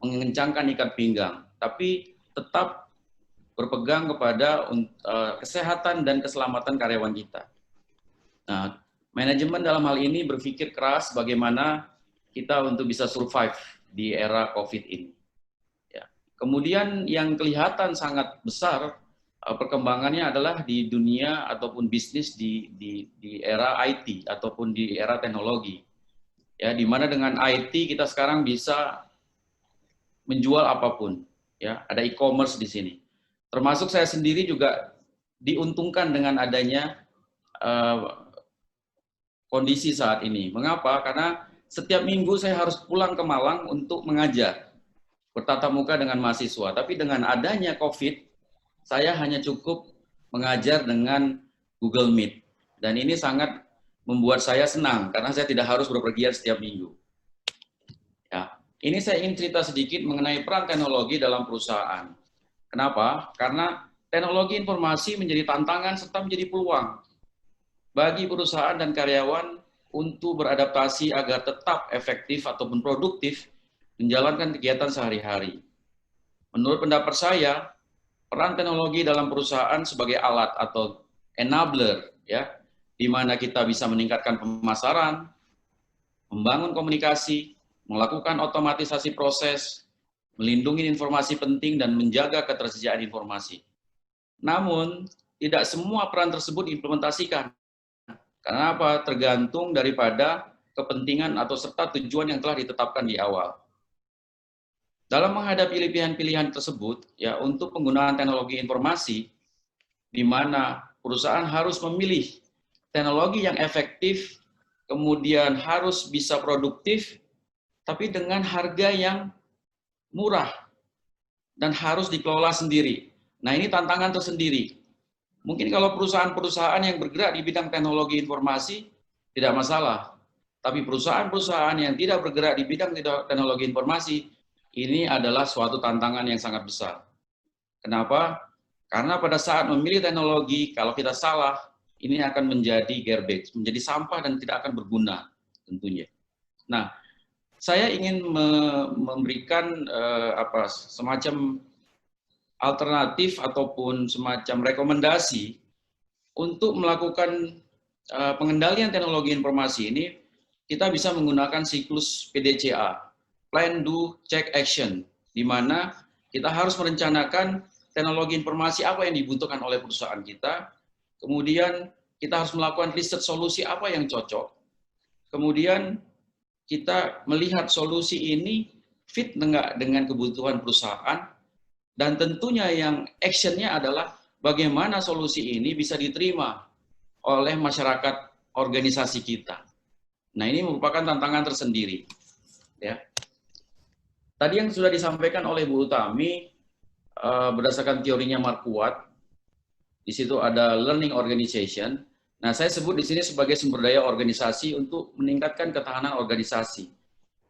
Speaker 5: mengencangkan ikat pinggang, tapi tetap berpegang kepada kesehatan dan keselamatan karyawan kita. Nah, manajemen dalam hal ini berpikir keras bagaimana kita untuk bisa survive di era COVID ini. Ya. Kemudian yang kelihatan sangat besar perkembangannya adalah di dunia ataupun bisnis di era IT ataupun di era teknologi. Ya, di mana dengan IT kita sekarang bisa menjual apapun. Ya, ada e-commerce di sini. Termasuk saya sendiri juga diuntungkan dengan adanya kondisi saat ini. Mengapa? Karena setiap minggu saya harus pulang ke Malang untuk mengajar, bertatap muka dengan mahasiswa. Tapi dengan adanya COVID, saya hanya cukup mengajar dengan Google Meet. Dan ini sangat membuat saya senang, karena saya tidak harus berpergian setiap minggu. Ya, ini saya ingin cerita sedikit mengenai peran teknologi dalam perusahaan. Kenapa? Karena teknologi informasi menjadi tantangan serta menjadi peluang bagi perusahaan dan karyawan untuk beradaptasi agar tetap efektif ataupun produktif menjalankan kegiatan sehari-hari. Menurut pendapat saya, peran teknologi dalam perusahaan sebagai alat atau enabler, ya, di mana kita bisa meningkatkan pemasaran, membangun komunikasi, melakukan otomatisasi proses, melindungi informasi penting dan menjaga ketersediaan informasi. Namun, tidak semua peran tersebut diimplementasikan. Karena apa? Tergantung daripada kepentingan atau serta tujuan yang telah ditetapkan di awal. Dalam menghadapi pilihan-pilihan tersebut, ya, untuk penggunaan teknologi informasi, di mana perusahaan harus memilih teknologi yang efektif, kemudian harus bisa produktif, tapi dengan harga yang murah dan harus dikelola sendiri. Nah, ini tantangan tersendiri. Mungkin kalau perusahaan-perusahaan yang bergerak di bidang teknologi informasi tidak masalah. Tapi perusahaan-perusahaan yang tidak bergerak di bidang teknologi informasi, ini adalah suatu tantangan yang sangat besar. Kenapa? Karena pada saat memilih teknologi, kalau kita salah, ini akan menjadi garbage, menjadi sampah dan tidak akan berguna tentunya. Nah, saya ingin memberikan semacam alternatif ataupun semacam rekomendasi untuk melakukan pengendalian teknologi informasi ini. Kita bisa menggunakan siklus PDCA, Plan, Do, Check, Action, di mana kita harus merencanakan teknologi informasi apa yang dibutuhkan oleh perusahaan kita, kemudian kita harus melakukan riset solusi apa yang cocok, kemudian kita melihat solusi ini fit enggak dengan kebutuhan perusahaan, dan tentunya yang actionnya adalah bagaimana solusi ini bisa diterima oleh masyarakat organisasi kita. Nah, ini merupakan tantangan tersendiri. Ya. Tadi yang sudah disampaikan oleh Bu Utami, berdasarkan teorinya Marquardt, di situ ada learning organization. Nah, saya sebut di sini sebagai sumber daya organisasi untuk meningkatkan ketahanan organisasi,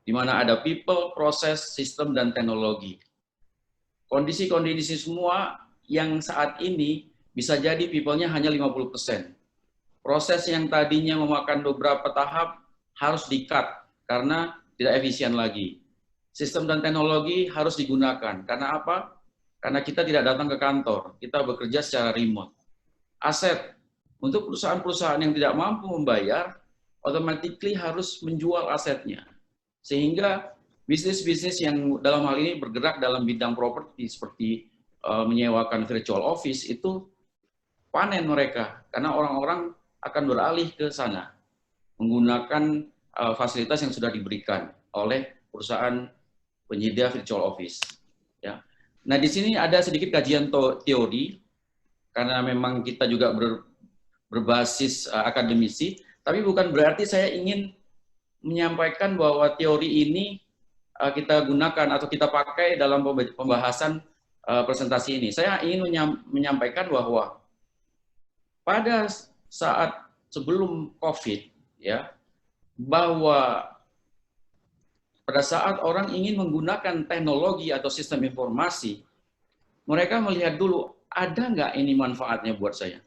Speaker 5: di mana ada people, proses, sistem, dan teknologi. Kondisi-kondisi semua yang saat ini bisa jadi people-nya hanya 50%. Proses yang tadinya memakan beberapa tahap harus di-cut karena tidak efisien lagi. Sistem dan teknologi harus digunakan. Karena apa? Karena kita tidak datang ke kantor, kita bekerja secara remote. Aset, untuk perusahaan-perusahaan yang tidak mampu membayar, automatically harus menjual asetnya. Sehingga bisnis-bisnis yang dalam hal ini bergerak dalam bidang properti seperti menyewakan virtual office itu panen mereka, karena orang-orang akan beralih ke sana menggunakan fasilitas yang sudah diberikan oleh perusahaan penyedia virtual office. Ya. Nah, di sini ada sedikit kajian teori, karena memang kita juga berbasis akademisi, tapi bukan berarti saya ingin menyampaikan bahwa teori ini kita gunakan atau kita pakai dalam pembahasan presentasi ini. Saya ingin menyampaikan bahwa pada saat sebelum COVID, ya, bahwa pada saat orang ingin menggunakan teknologi atau sistem informasi, mereka melihat dulu, ada nggak ini manfaatnya buat saya?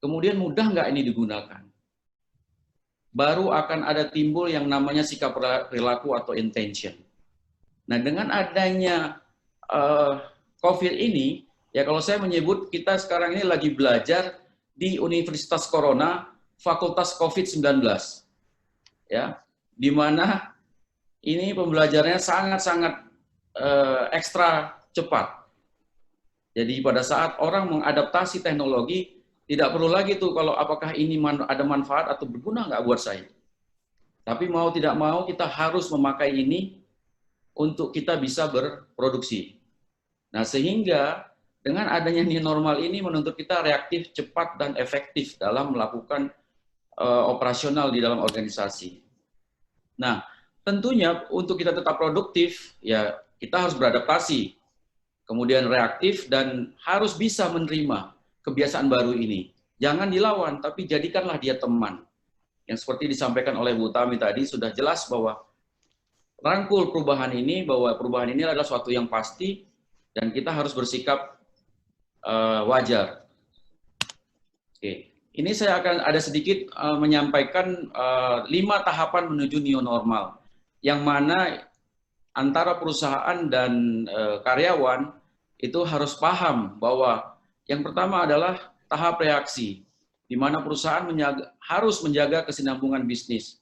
Speaker 5: Kemudian mudah nggak ini digunakan? Baru akan ada timbul yang namanya sikap perilaku atau intention. Nah, dengan adanya COVID ini, ya kalau saya menyebut kita sekarang ini lagi belajar di Universitas Corona, Fakultas COVID-19. Ya, di mana ini pembelajarannya sangat-sangat ekstra cepat. Jadi pada saat orang mengadaptasi teknologi, tidak perlu lagi tuh kalau apakah ini ada manfaat atau berguna nggak buat saya. Tapi mau tidak mau kita harus memakai ini untuk kita bisa berproduksi. Nah, sehingga dengan adanya new normal ini menuntut kita reaktif, cepat, dan efektif dalam melakukan operasional di dalam organisasi. Nah, tentunya untuk kita tetap produktif, ya kita harus beradaptasi, kemudian reaktif, dan harus bisa menerima kebiasaan baru ini. Jangan dilawan, tapi jadikanlah dia teman. Yang seperti disampaikan oleh Bu Utami tadi, sudah jelas bahwa rangkul perubahan ini, bahwa perubahan ini adalah suatu yang pasti, dan kita harus bersikap wajar. Oke. Ini saya akan ada sedikit menyampaikan 5 tahapan menuju new normal, yang mana antara perusahaan dan karyawan itu harus paham bahwa yang pertama adalah tahap reaksi, di mana perusahaan harus menjaga kesinambungan bisnis,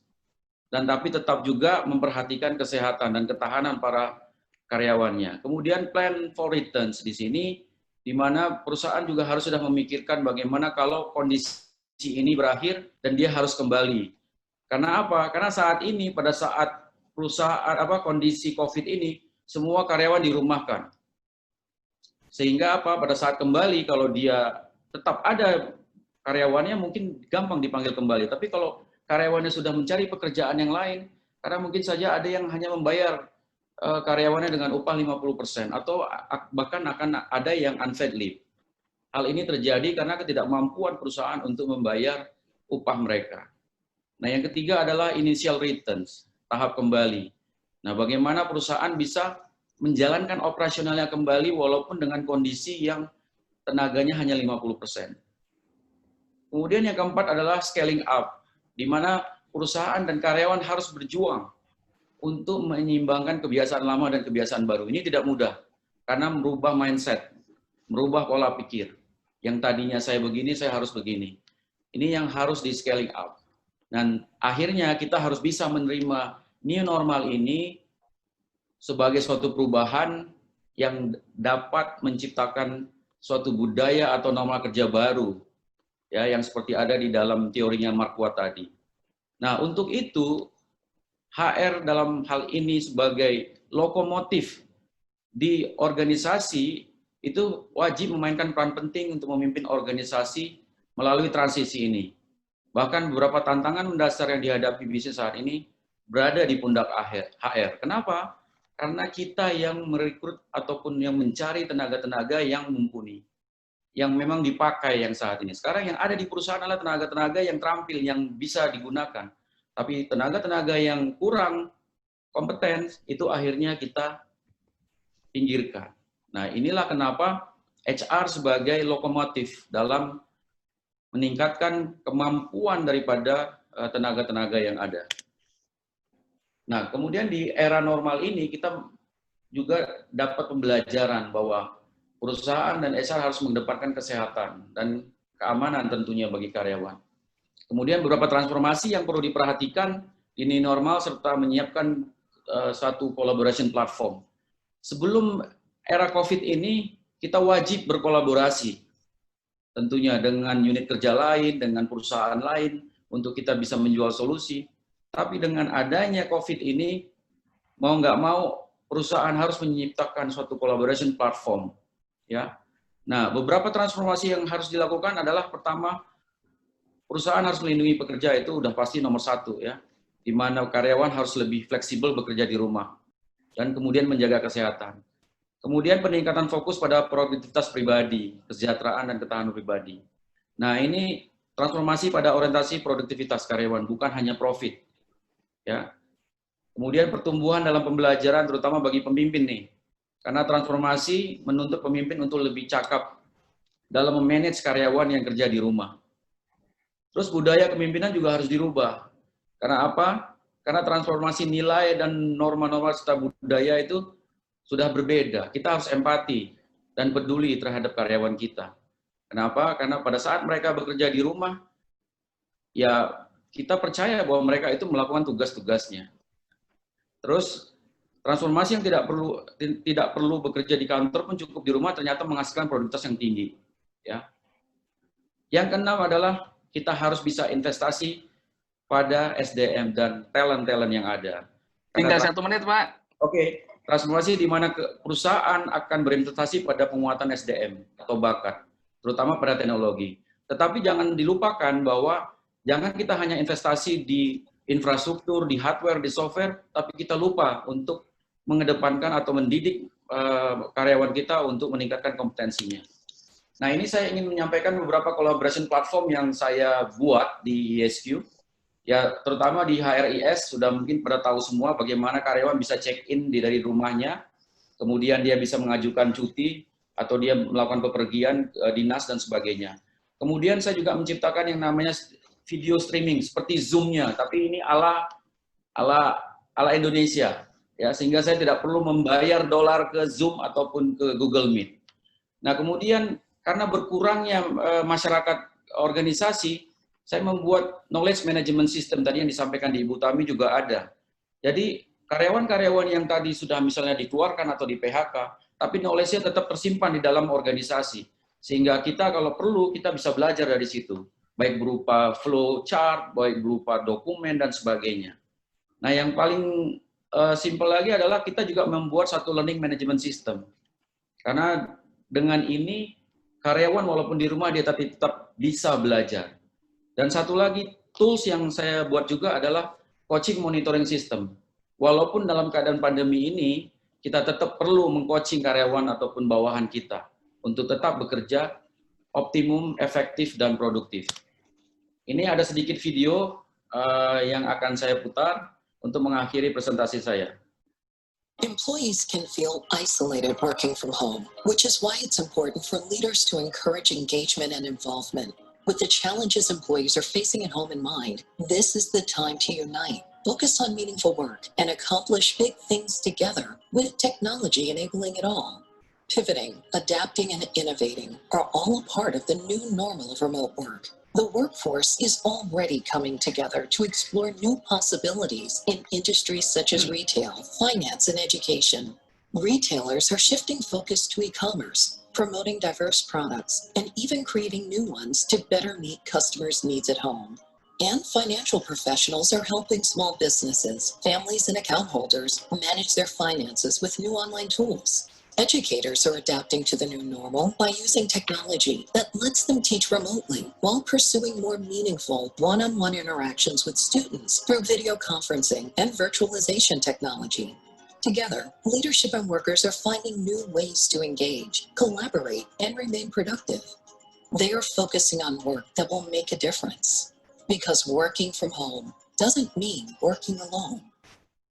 Speaker 5: dan tapi tetap juga memperhatikan kesehatan dan ketahanan para karyawannya. Kemudian plan for returns di sini, di mana perusahaan juga harus sudah memikirkan bagaimana kalau kondisi ini berakhir dan dia harus kembali. Karena apa? Karena saat ini, pada saat perusahaan kondisi COVID ini, semua karyawan dirumahkan. Sehingga apa? Pada saat kembali, kalau dia tetap ada karyawannya, mungkin gampang dipanggil kembali. Tapi kalau karyawannya sudah mencari pekerjaan yang lain, karena mungkin saja ada yang hanya membayar karyawannya dengan upah 50%, atau bahkan akan ada yang unpaid leave. hal ini terjadi karena ketidakmampuan perusahaan untuk membayar upah mereka. Nah, yang ketiga adalah initial returns, tahap kembali. Nah, bagaimana perusahaan bisa menjalankan operasionalnya kembali walaupun dengan kondisi yang tenaganya hanya 50%. Kemudian yang keempat adalah scaling up, di mana perusahaan dan karyawan harus berjuang untuk menyeimbangkan kebiasaan lama dan kebiasaan baru. Ini tidak mudah, karena merubah mindset, merubah pola pikir. Yang tadinya saya begini, saya harus begini. Ini yang harus di scaling up. Dan akhirnya kita harus bisa menerima new normal ini sebagai suatu perubahan yang dapat menciptakan suatu budaya atau norma kerja baru, ya, yang seperti ada di dalam teorinya Mark Watt tadi. Nah, untuk itu, HR dalam hal ini sebagai lokomotif di organisasi itu wajib memainkan peran penting untuk memimpin organisasi melalui transisi ini. Bahkan beberapa tantangan mendasar yang dihadapi bisnis saat ini berada di pundak HR. Kenapa? Karena kita yang merekrut ataupun yang mencari tenaga-tenaga yang mumpuni, yang memang dipakai yang saat ini. Sekarang yang ada di perusahaan adalah tenaga-tenaga yang terampil, yang bisa digunakan. Tapi tenaga-tenaga yang kurang kompeten, itu akhirnya kita pinggirkan. Nah, inilah kenapa HR sebagai lokomotif dalam meningkatkan kemampuan daripada tenaga-tenaga yang ada. Nah, kemudian di era normal ini kita juga dapat pembelajaran bahwa perusahaan dan HR harus mengedepankan kesehatan dan keamanan tentunya bagi karyawan. Kemudian beberapa transformasi yang perlu diperhatikan di new normal serta menyiapkan satu collaboration platform. Sebelum era COVID ini, kita wajib berkolaborasi tentunya dengan unit kerja lain, dengan perusahaan lain, untuk kita bisa menjual solusi. Tapi dengan adanya COVID ini, mau nggak mau, perusahaan harus menciptakan suatu collaboration platform. Ya. Nah, beberapa transformasi yang harus dilakukan adalah pertama, perusahaan harus melindungi pekerja, itu udah pasti nomor satu, ya, di mana karyawan harus lebih fleksibel bekerja di rumah, dan kemudian menjaga kesehatan. Kemudian peningkatan fokus pada produktivitas pribadi, kesejahteraan dan ketahanan pribadi. Nah, ini transformasi pada orientasi produktivitas karyawan, bukan hanya profit. Ya. Kemudian pertumbuhan dalam pembelajaran terutama bagi pemimpin nih. Karena transformasi menuntut pemimpin untuk lebih cakap dalam memanage karyawan yang kerja di rumah. Terus budaya kepemimpinan juga harus dirubah. Karena apa? Karena transformasi nilai dan norma-norma serta budaya itu sudah berbeda. Kita harus empati dan peduli terhadap karyawan kita. Kenapa? Karena pada saat mereka bekerja di rumah, ya kita percaya bahwa mereka itu melakukan tugas-tugasnya. Terus transformasi yang tidak perlu bekerja di kantor pun cukup di rumah ternyata menghasilkan produktivitas yang tinggi. Ya. Yang keenam adalah kita harus bisa investasi pada SDM dan talent-talent yang ada.
Speaker 1: Tinggal 1 menit, Pak.
Speaker 5: Oke. Transformasi di mana perusahaan akan berinvestasi pada penguatan SDM atau bakat, terutama pada teknologi. Tetapi jangan dilupakan bahwa jangan kita hanya investasi di infrastruktur, di hardware, di software, tapi kita lupa untuk mengedepankan atau mendidik karyawan kita untuk meningkatkan kompetensinya. Nah, ini saya ingin menyampaikan beberapa collaboration platform yang saya buat di ISQ. Ya, terutama di HRIS, sudah mungkin pada tahu semua bagaimana karyawan bisa check-in dari rumahnya, kemudian dia bisa mengajukan cuti, atau dia melakukan bepergian dinas dan sebagainya. Kemudian saya juga menciptakan yang namanya video streaming, seperti Zoom-nya, tapi ini ala Indonesia, ya, sehingga saya tidak perlu membayar dolar ke Zoom ataupun ke Google Meet. Nah, kemudian karena berkurangnya masyarakat organisasi, saya membuat knowledge management system tadi yang disampaikan di Ibu Tami juga ada. Jadi karyawan-karyawan yang tadi sudah misalnya dikeluarkan atau di PHK, tapi knowledge-nya tetap tersimpan di dalam organisasi. Sehingga kita kalau perlu, kita bisa belajar dari situ. Baik berupa flow chart, baik berupa dokumen, dan sebagainya. Nah, yang paling simpel lagi adalah kita juga membuat satu learning management system. Karena dengan ini, karyawan walaupun di rumah dia tetap bisa belajar. Dan satu lagi, tools yang saya buat juga adalah coaching monitoring system. Walaupun dalam keadaan pandemi ini, kita tetap perlu meng-coaching karyawan ataupun bawahan kita untuk tetap bekerja optimum, efektif, dan produktif. Ini ada sedikit video yang akan saya putar untuk mengakhiri presentasi saya.
Speaker 6: Employees can feel isolated working from home, which is why it's important for leaders to encourage engagement and involvement. With the challenges employees are facing at home in mind, this is the time to unite, focus on meaningful work, and accomplish big things together with technology enabling it all. Pivoting, adapting, and innovating are all a part of the new normal of remote work. The workforce is already coming together to explore new possibilities in industries such as retail, finance, and education. Retailers are shifting focus to e-commerce, promoting diverse products, and even creating new ones to better meet customers' needs at home. And financial professionals are helping small businesses, families, and account holders manage their finances with new online tools. Educators are adapting to the new normal by using technology that lets them teach remotely while pursuing more meaningful one-on-one interactions with students through video conferencing and virtualization technology. Together, leadership and workers are finding new ways to engage, collaborate, and remain productive. They are focusing on work that will make a difference. Because working from home doesn't mean working alone.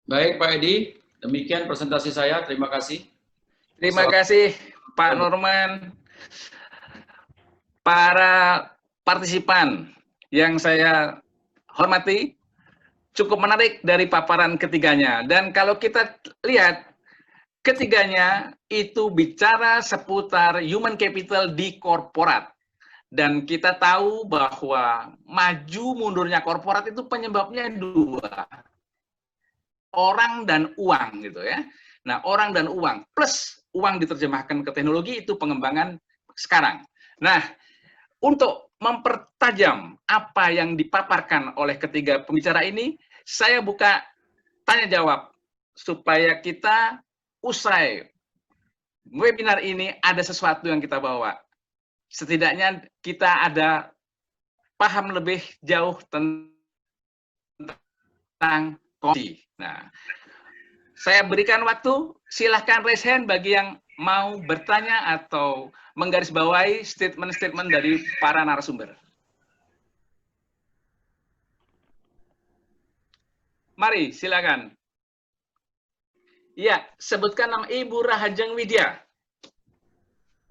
Speaker 5: Baik, Pak Edi, demikian presentasi saya. Terima kasih.
Speaker 1: Terima kasih Pak Norman. Para partisipan yang saya hormati, cukup menarik dari paparan ketiganya. Dan kalau kita lihat, ketiganya itu bicara seputar human capital di korporat. Dan kita tahu bahwa maju mundurnya korporat itu penyebabnya dua. Orang dan uang gitu ya. Nah, orang dan uang plus uang diterjemahkan ke teknologi itu pengembangan sekarang. Nah, untuk mempertajam apa yang dipaparkan oleh ketiga pembicara ini, saya buka tanya jawab supaya kita usai webinar ini ada sesuatu yang kita bawa. Setidaknya kita ada paham lebih jauh tentang kondisi. Nah, saya berikan waktu, silahkan raise hand bagi yang mau bertanya atau menggarisbawahi statement-statement dari para narasumber. Mari, silakan. Ya, sebutkan nama Ibu Rahajeng Widya.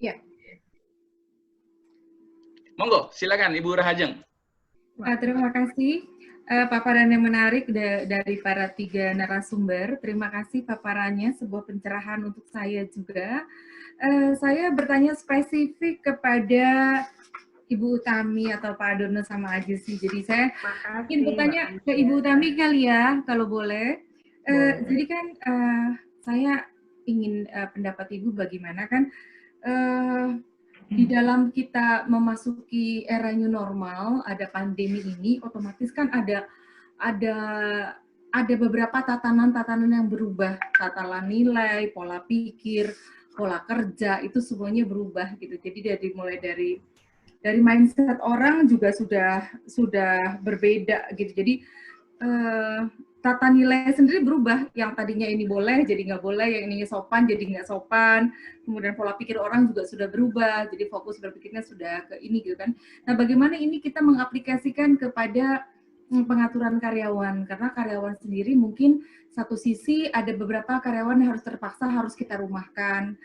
Speaker 7: Ya.
Speaker 1: Monggo, silakan Ibu Rahajeng.
Speaker 7: Terima kasih. Paparan yang menarik dari para tiga narasumber. Terima kasih paparannya, sebuah pencerahan untuk saya juga. Saya bertanya spesifik kepada Ibu Utami atau Pak Dono sama aja sih. Jadi saya ingin bertanya ke Ibu Utami kali ya, kalau boleh. Jadi kan saya ingin pendapat Ibu bagaimana kan di dalam kita memasuki era new normal, ada pandemi ini, otomatis kan ada beberapa tatanan-tatanan yang berubah, tatanan nilai, pola pikir, pola kerja, itu semuanya berubah gitu. Jadi mulai dari mindset orang juga sudah berbeda gitu. Jadi tata nilai sendiri berubah, yang tadinya ini boleh jadi nggak boleh, yang ini sopan jadi nggak sopan, kemudian pola pikir orang juga sudah berubah, jadi fokus berpikirnya sudah ke ini gitu kan. Nah, bagaimana ini kita mengaplikasikan kepada pengaturan karyawan, karena karyawan sendiri mungkin satu sisi ada beberapa karyawan yang harus kita rumahkan,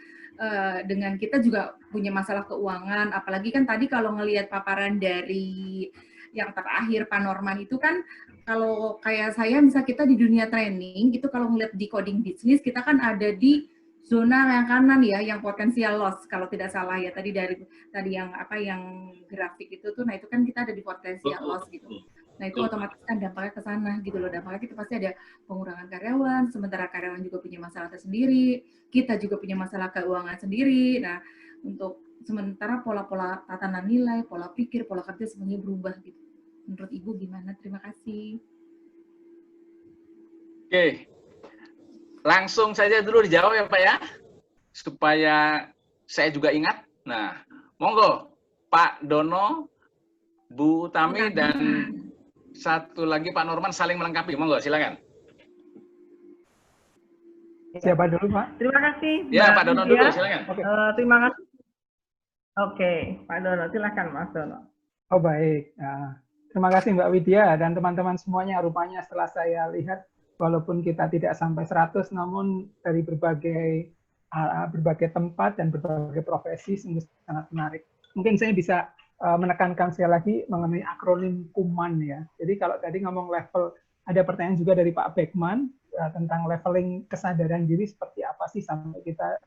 Speaker 7: dengan kita juga punya masalah keuangan, apalagi kan tadi kalau ngelihat paparan dari yang terakhir Pak Norman itu kan, kalau kayak saya, misal kita di dunia training, itu kalau ngeliat di coding bisnis, kita kan ada di zona yang kanan ya, yang potensial loss, kalau tidak salah ya, tadi yang grafik itu tuh, nah itu kan kita ada di potensial loss gitu. Nah itu otomatis kan dampaknya ke sana gitu loh, dampaknya kita pasti ada pengurangan karyawan, sementara karyawan juga punya masalah tersendiri, kita juga punya masalah keuangan sendiri. Nah untuk sementara pola-pola tatanan nilai, pola pikir, pola kerja semuanya berubah gitu. Menurut Ibu gimana? Terima kasih.
Speaker 1: Oke, langsung saja dulu dijawab ya Pak ya, supaya saya juga ingat. Nah, monggo Pak Dono, Bu Utami, dan satu lagi Pak Norman saling melengkapi. Monggo, silakan.
Speaker 2: Siapa dulu Pak?
Speaker 3: Terima kasih.
Speaker 1: Ya, Pak Dono dulu, silakan.
Speaker 3: Terima kasih Oke, Pak Dono, silakan Mas Dono.
Speaker 2: Oh baik, terima kasih Mbak Widya dan teman-teman semuanya. Rupanya setelah saya lihat, walaupun kita tidak sampai 100, namun dari berbagai tempat dan berbagai profesi sungguh sangat menarik. Mungkin saya bisa menekankan sekali lagi mengenai akronim KUMAN ya. Jadi kalau tadi ngomong level, ada pertanyaan juga dari Pak Beckman tentang leveling kesadaran diri seperti apa sih sampai kita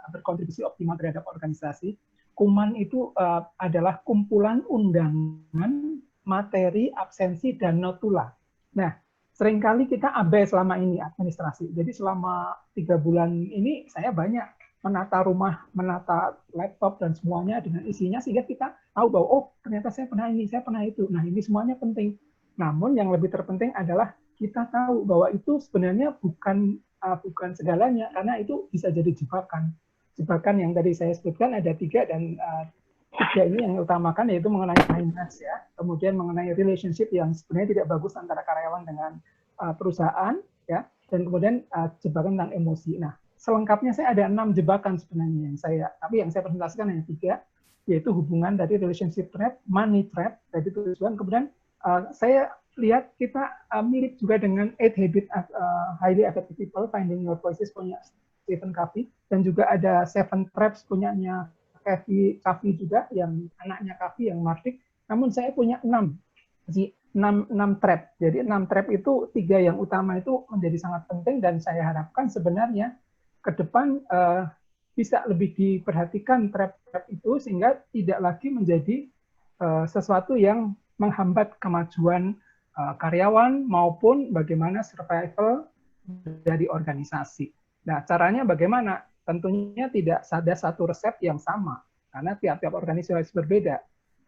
Speaker 2: berkontribusi optimal terhadap organisasi. KUMAN itu adalah kumpulan undangan, materi, absensi, dan notula. Nah, seringkali kita abai selama ini administrasi. Jadi selama 3 bulan ini saya banyak menata rumah, menata laptop, dan semuanya dengan isinya, sehingga kita tahu bahwa, oh ternyata saya pernah ini, saya pernah itu. Nah, ini semuanya penting. Namun yang lebih terpenting adalah kita tahu bahwa itu sebenarnya bukan segalanya, karena itu bisa jadi jebakan. Jebakan yang tadi saya sebutkan ada 3, dan 3 ini yang utamakan yaitu mengenai finance ya, kemudian mengenai relationship yang sebenarnya tidak bagus antara karyawan dengan perusahaan ya, dan kemudian jebakan tentang emosi. Nah, selengkapnya saya ada 6 jebakan sebenarnya yang saya presentasikan hanya 3, yaitu hubungan dari relationship trap, money trap, dari tujuan. Kemudian saya lihat kita mirip juga dengan 8 Habits of Highly Effective People, Finding Your Voices punya Stephen Covey, dan juga ada 7 Traps punyanya Covey juga, yang anaknya Covey, yang Mardik. Namun saya punya 6 trap. Jadi 6 trap itu 3 yang utama itu menjadi sangat penting, dan saya harapkan sebenarnya ke depan bisa lebih diperhatikan trap-trap itu, sehingga tidak lagi menjadi sesuatu yang menghambat kemajuan karyawan maupun bagaimana survival dari organisasi. Nah, caranya bagaimana? Tentunya tidak ada satu resep yang sama, karena tiap-tiap organisasi berbeda.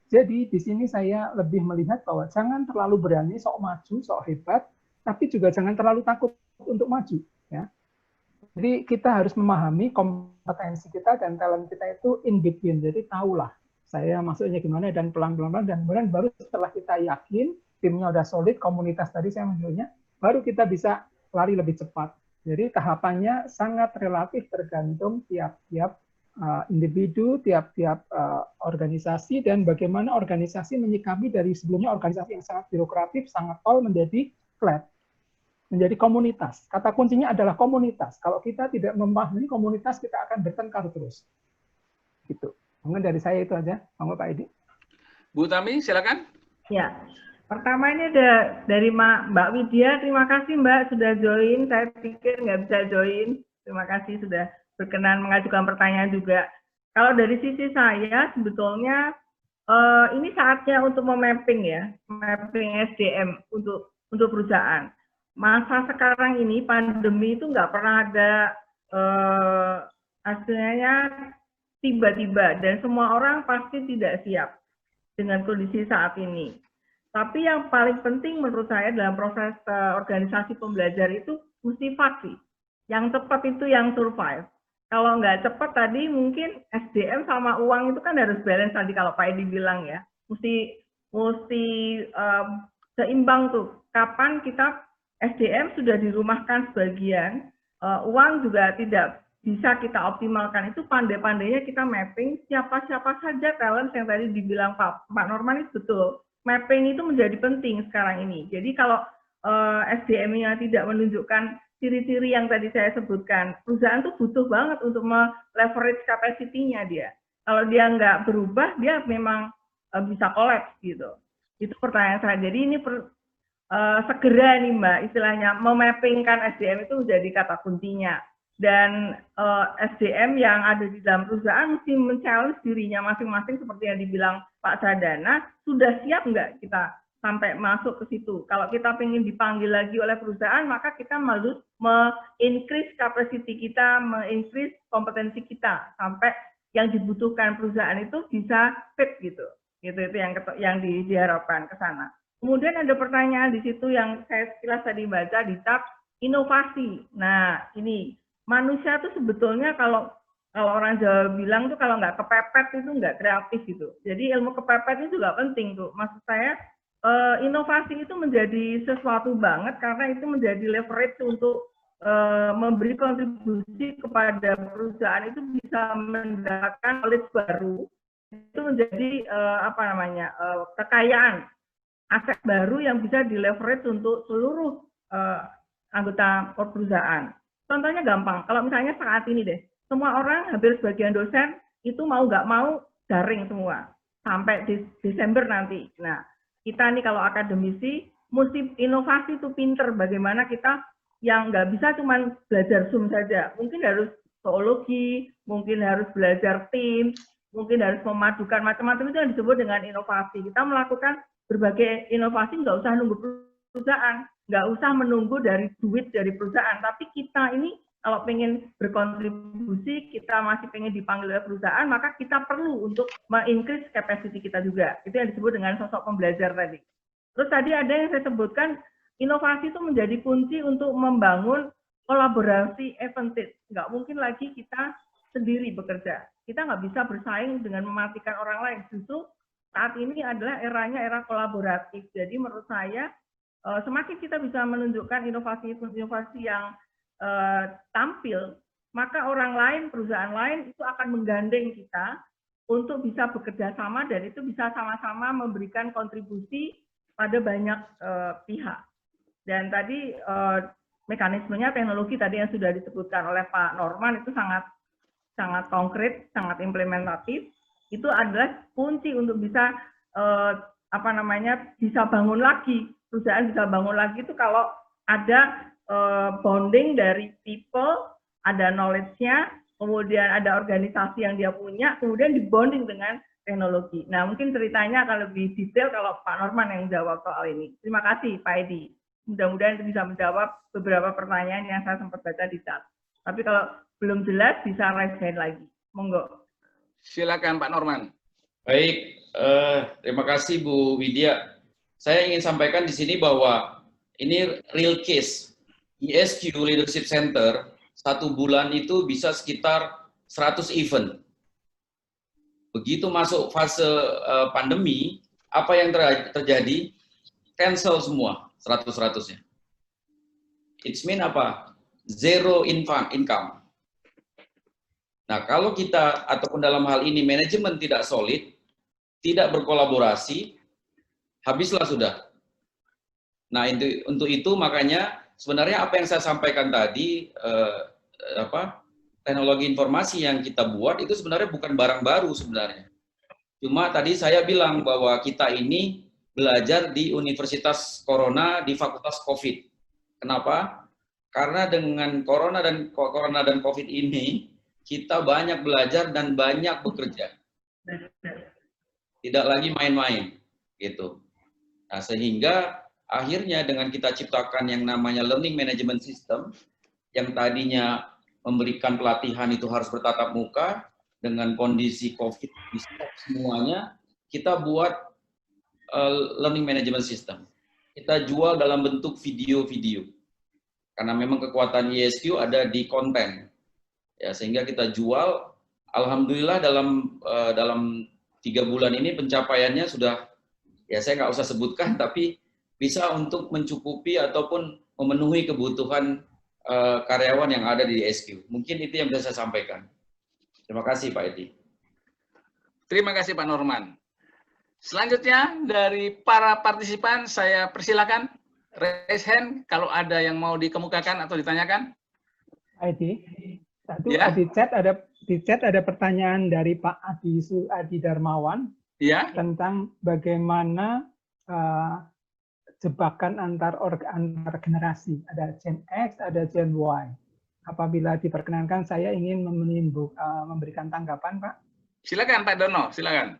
Speaker 2: Jadi, di sini saya lebih melihat bahwa jangan terlalu berani, sok maju, sok hebat, tapi juga jangan terlalu takut untuk maju. Ya. Jadi, kita harus memahami kompetensi kita dan talent kita itu in between. Jadi, tahulah saya maksudnya gimana, dan pelan-pelan, dan kemudian baru setelah kita yakin, timnya udah solid, komunitas tadi saya menyebutnya, baru kita bisa lari lebih cepat. Jadi tahapannya sangat relatif tergantung tiap-tiap individu, tiap-tiap organisasi, dan bagaimana organisasi menyikapi dari sebelumnya organisasi yang sangat birokratif, sangat tol, menjadi flat, menjadi komunitas. Kata kuncinya adalah komunitas. Kalau kita tidak memahami komunitas, kita akan bertengkar terus. Gitu. Mungkin dari saya itu aja. Monggo Pak Edi.
Speaker 1: Bu Tami, silakan.
Speaker 3: Ya. Pertama ini ada dari Mbak Widya, terima kasih Mbak sudah join, saya pikir nggak bisa join, terima kasih sudah berkenan mengajukan pertanyaan juga. Kalau dari sisi saya sebetulnya ini saatnya untuk memapping ya, mapping SDM untuk perusahaan. Masa sekarang ini pandemi itu nggak pernah ada hasilnya tiba-tiba, dan semua orang pasti tidak siap dengan kondisi saat ini. Tapi yang paling penting menurut saya dalam proses organisasi pembelajar itu mesti fast. Yang cepat itu yang survive. Kalau nggak cepat tadi mungkin SDM sama uang itu kan harus balance tadi kalau Pak Edi bilang ya. Mesti seimbang tuh. Kapan kita SDM sudah dirumahkan sebagian, uang juga tidak bisa kita optimalkan. Itu pandai-pandainya kita mapping siapa-siapa saja talent yang tadi dibilang Pak Norman itu betul. Mapping itu menjadi penting sekarang ini. Jadi kalau SDM-nya tidak menunjukkan ciri-ciri yang tadi saya sebutkan, perusahaan tuh butuh banget untuk leverage capacity-nya dia. Kalau dia nggak berubah, dia memang bisa collapse gitu. Itu pertanyaan saya. Jadi ini segera nih Mbak, istilahnya memappingkan SDM itu menjadi kata kuncinya. Dan SDM yang ada di dalam perusahaan mesti men-challenge dirinya masing-masing seperti yang dibilang Pak Sadana, sudah siap nggak kita sampai masuk ke situ. Kalau kita ingin dipanggil lagi oleh perusahaan, maka kita harus me-increase capacity kita, me-increase kompetensi kita, sampai yang dibutuhkan perusahaan itu bisa fit gitu. Itu yang diharapkan ke sana. Kemudian ada pertanyaan di situ yang saya sekilas tadi baca di tab inovasi. Nah, ini manusia tuh sebetulnya kalau orang Jawa bilang tuh kalau nggak kepepet itu nggak kreatif gitu. Jadi ilmu kepepet itu juga penting tuh. Maksud saya inovasi itu menjadi sesuatu banget karena itu menjadi leverage untuk memberi kontribusi kepada perusahaan itu bisa mendapatkan knowledge baru itu menjadi kekayaan aset baru yang bisa di-leverage untuk seluruh anggota perusahaan. Contohnya gampang, kalau misalnya saat ini deh, semua orang, hampir sebagian dosen, itu mau nggak mau daring semua, sampai Desember nanti. Nah, kita nih kalau akademisi, mesti inovasi itu pinter, bagaimana kita yang nggak bisa cuma belajar Zoom saja, mungkin harus zoologi, mungkin harus belajar tim, mungkin harus memadukan macam-macam, itu yang disebut dengan inovasi. Kita melakukan berbagai inovasi, nggak usah nunggu perusahaan, nggak usah menunggu dari duit dari perusahaan, tapi kita ini kalau pengen berkontribusi, kita masih pengen dipanggil oleh perusahaan, maka kita perlu untuk me-increase capacity kita juga. Itu yang disebut dengan sosok pembelajar tadi. Terus tadi ada yang saya sebutkan, inovasi itu menjadi kunci untuk membangun kolaborasi evented. Nggak mungkin lagi kita sendiri bekerja. Kita nggak bisa bersaing dengan mematikan orang lain. Justru saat ini adalah eranya era kolaboratif. Jadi menurut saya, semakin kita bisa menunjukkan inovasi-inovasi yang tampil, maka orang lain, perusahaan lain itu akan menggandeng kita untuk bisa bekerja sama dan itu bisa sama-sama memberikan kontribusi pada banyak pihak. Dan tadi mekanismenya teknologi tadi yang sudah disebutkan oleh Pak Norman itu sangat konkret, sangat implementatif. Itu adalah kunci untuk bisa bisa bangun lagi, perusahaan bisa bangun lagi itu kalau ada bonding dari people, ada knowledge-nya, kemudian ada organisasi yang dia punya, kemudian dibonding dengan teknologi. Nah, mungkin ceritanya akan lebih detail kalau Pak Norman yang jawab soal ini. Terima kasih, Pak Edi. Mudah-mudahan itu bisa menjawab beberapa pertanyaan yang saya sempat baca di chat. Tapi kalau belum jelas, bisa raise hand lagi. Monggo.
Speaker 1: Silakan, Pak Norman.
Speaker 5: Baik, terima kasih Bu Widya. Saya ingin sampaikan di sini bahwa ini real case. ISQ Leadership Center 1 bulan itu bisa sekitar 100 event. Begitu masuk fase pandemi, apa yang terjadi? Cancel semua 100-100-nya. It's mean apa? Zero income. Nah, kalau kita ataupun dalam hal ini manajemen tidak solid, tidak berkolaborasi, habislah sudah. Nah, untuk itu makanya sebenarnya apa yang saya sampaikan tadi, teknologi informasi yang kita buat itu sebenarnya bukan barang baru sebenarnya. Cuma tadi saya bilang bahwa kita ini belajar di Universitas Corona di Fakultas COVID. Kenapa? Karena dengan Corona dan COVID ini kita banyak belajar dan banyak bekerja. Tidak lagi main-main gitu. Nah, sehingga akhirnya dengan kita ciptakan yang namanya learning management system, yang tadinya memberikan pelatihan itu harus bertatap muka, dengan kondisi COVID di stop semuanya, kita buat learning management system. Kita jual dalam bentuk video-video. Karena memang kekuatan ISQ ada di konten. Ya, sehingga kita jual, alhamdulillah dalam 3 bulan ini pencapaiannya sudah, ya saya nggak usah sebutkan, tapi bisa untuk mencukupi ataupun memenuhi kebutuhan karyawan yang ada di ISQ. Mungkin itu yang bisa saya sampaikan. Terima kasih Pak Edi.
Speaker 1: Terima kasih Pak Norman. Selanjutnya dari para partisipan saya persilakan raise hand kalau ada yang mau dikemukakan atau ditanyakan.
Speaker 2: Pak Edi, di chat ada pertanyaan dari Pak Adi Darmawan
Speaker 1: ya,
Speaker 2: tentang bagaimana jebakan antar generasi. Ada Gen X, ada Gen Y. Apabila diperkenankan, saya ingin memberikan tanggapan, Pak.
Speaker 1: Silakan Pak Dono, silakan.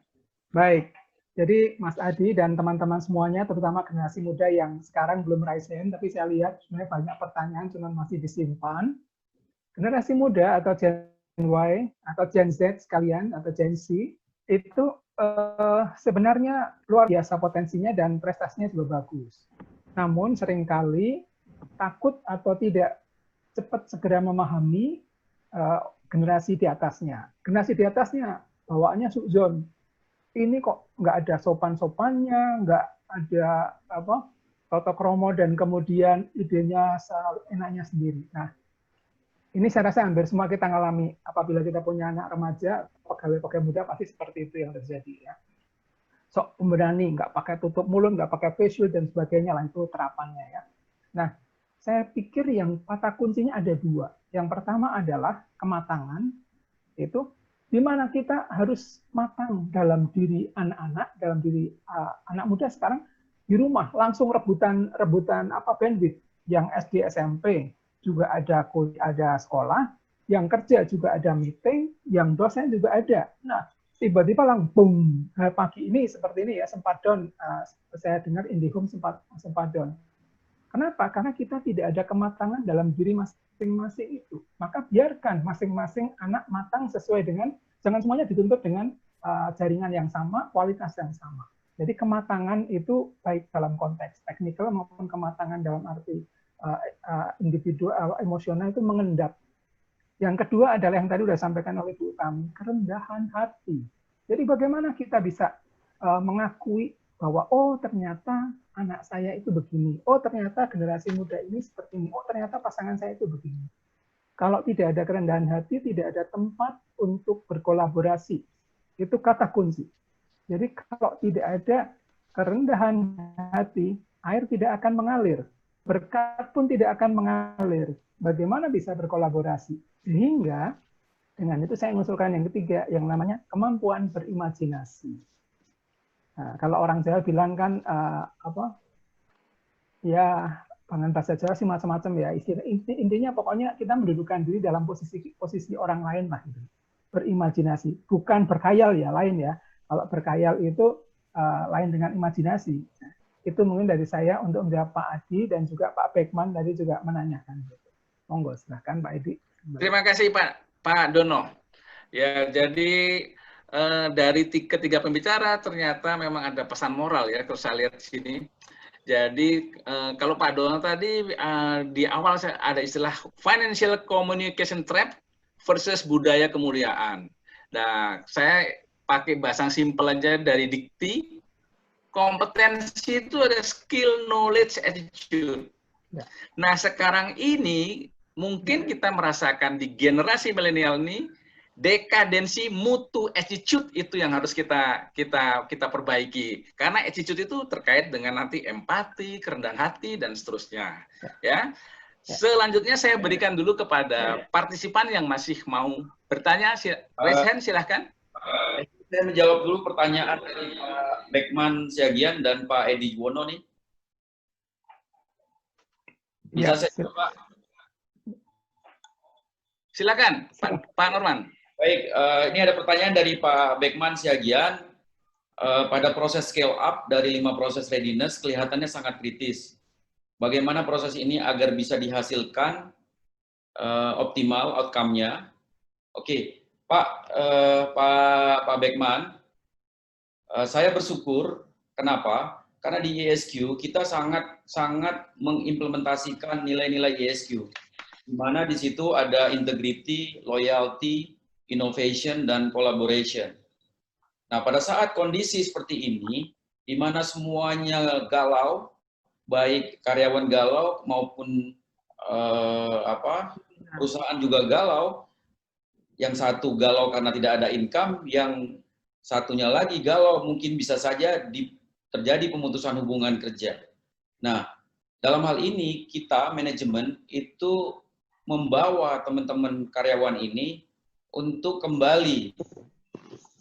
Speaker 2: Baik, jadi Mas Adi dan teman-teman semuanya, terutama generasi muda yang sekarang belum raise hand, tapi saya lihat sebenarnya banyak pertanyaan cuma masih disimpan. Generasi muda atau Gen Y atau Gen Z sekalian atau Gen Z itu sebenarnya luar biasa potensinya dan prestasinya juga bagus. Namun seringkali takut atau tidak cepat segera memahami generasi di atasnya. Generasi di atasnya bawaannya suzon. Ini kok nggak ada sopan-sopannya, nggak ada toto kromo dan kemudian idenya enaknya sendiri. Nah, Ini saya rasa hampir semua kita ngalami apabila kita punya anak remaja, pegawai-pegawai muda pasti seperti itu yang terjadi ya. Sok pemberani, nggak pakai tutup mulut, nggak pakai face shield dan sebagainya lah, itu terapannya ya. Nah, saya pikir yang kata kuncinya ada dua. Yang pertama adalah kematangan, itu di mana kita harus matang dalam diri anak-anak, dalam diri anak muda sekarang di rumah langsung rebutan bandwidth, yang SD SMP juga ada sekolah, yang kerja juga ada meeting, yang dosen juga ada. Nah, tiba-tiba langsung boom, pagi ini seperti ini ya, sempat down. Saya dengar IndiHome sempat down. Kenapa? Karena kita tidak ada kematangan dalam diri masing-masing itu. Maka biarkan masing-masing anak matang sesuai dengan, jangan semuanya dituntut dengan jaringan yang sama, kualitas yang sama. Jadi kematangan itu baik dalam konteks teknikal maupun kematangan dalam arti individual, emosional itu mengendap. Yang kedua adalah yang tadi sudah sampaikan oleh Bu Utami, kerendahan hati. Jadi bagaimana kita bisa mengakui bahwa oh ternyata anak saya itu begini, oh ternyata generasi muda ini seperti ini, oh ternyata pasangan saya itu begini. Kalau tidak ada kerendahan hati, tidak ada tempat untuk berkolaborasi. Itu kata kunci. Jadi kalau tidak ada kerendahan hati, air tidak akan mengalir. Berkat pun tidak akan mengalir. Bagaimana bisa berkolaborasi? Sehingga dengan itu saya mengusulkan yang ketiga, yang namanya kemampuan berimajinasi. Nah, kalau orang Jawa bilang kan ya dengan bahasa Jawa sih macam-macam ya. Intinya pokoknya kita mendudukan diri dalam posisi orang lain lah. Gitu. Berimajinasi, bukan berkhayal ya, lain ya. Kalau berkhayal itu lain dengan imajinasi. Nah, itu mungkin dari saya untuk menjawab Pak Adi dan juga Pak Beckman tadi juga menanyakan. Monggo, silahkan Pak Edi.
Speaker 1: Terima kasih Pak Dono. Ya, jadi dari ketiga pembicara ternyata memang ada pesan moral ya, kalau saya lihat di sini. Jadi kalau Pak Dono tadi di awal ada istilah financial communication trap versus budaya kemuliaan. Nah, saya pakai bahasa simpel aja dari dikti. Kompetensi itu ada skill, knowledge, attitude. Nah, sekarang ini mungkin kita merasakan di generasi milenial ini dekadensi mutu attitude itu yang harus kita perbaiki. Karena attitude itu terkait dengan nanti empati, kerendahan hati dan seterusnya. Ya. Selanjutnya saya berikan dulu kepada partisipan yang masih mau bertanya. Raise hand silahkan.
Speaker 5: Saya menjawab dulu pertanyaan dari Pak Beckman Siagian dan Pak Edi Juwono nih. Bisa saya coba?
Speaker 1: Silakan, Pak Norman.
Speaker 5: Baik, ini ada pertanyaan dari Pak Beckman Siagian. Pada proses scale up dari 5 proses readiness kelihatannya sangat kritis. Bagaimana proses ini agar bisa dihasilkan optimal outcome-nya? Oke, Pak Beckman, saya bersyukur. Kenapa? Karena di ESQ kita sangat mengimplementasikan nilai-nilai ESQ, di mana di situ ada integrity, loyalty, innovation, dan collaboration. Nah, pada saat kondisi seperti ini, di mana semuanya galau, baik karyawan galau maupun perusahaan juga galau, yang satu galau karena tidak ada income, yang satunya lagi galau mungkin bisa saja terjadi pemutusan hubungan kerja. Nah, dalam hal ini kita manajemen itu membawa teman-teman karyawan ini untuk kembali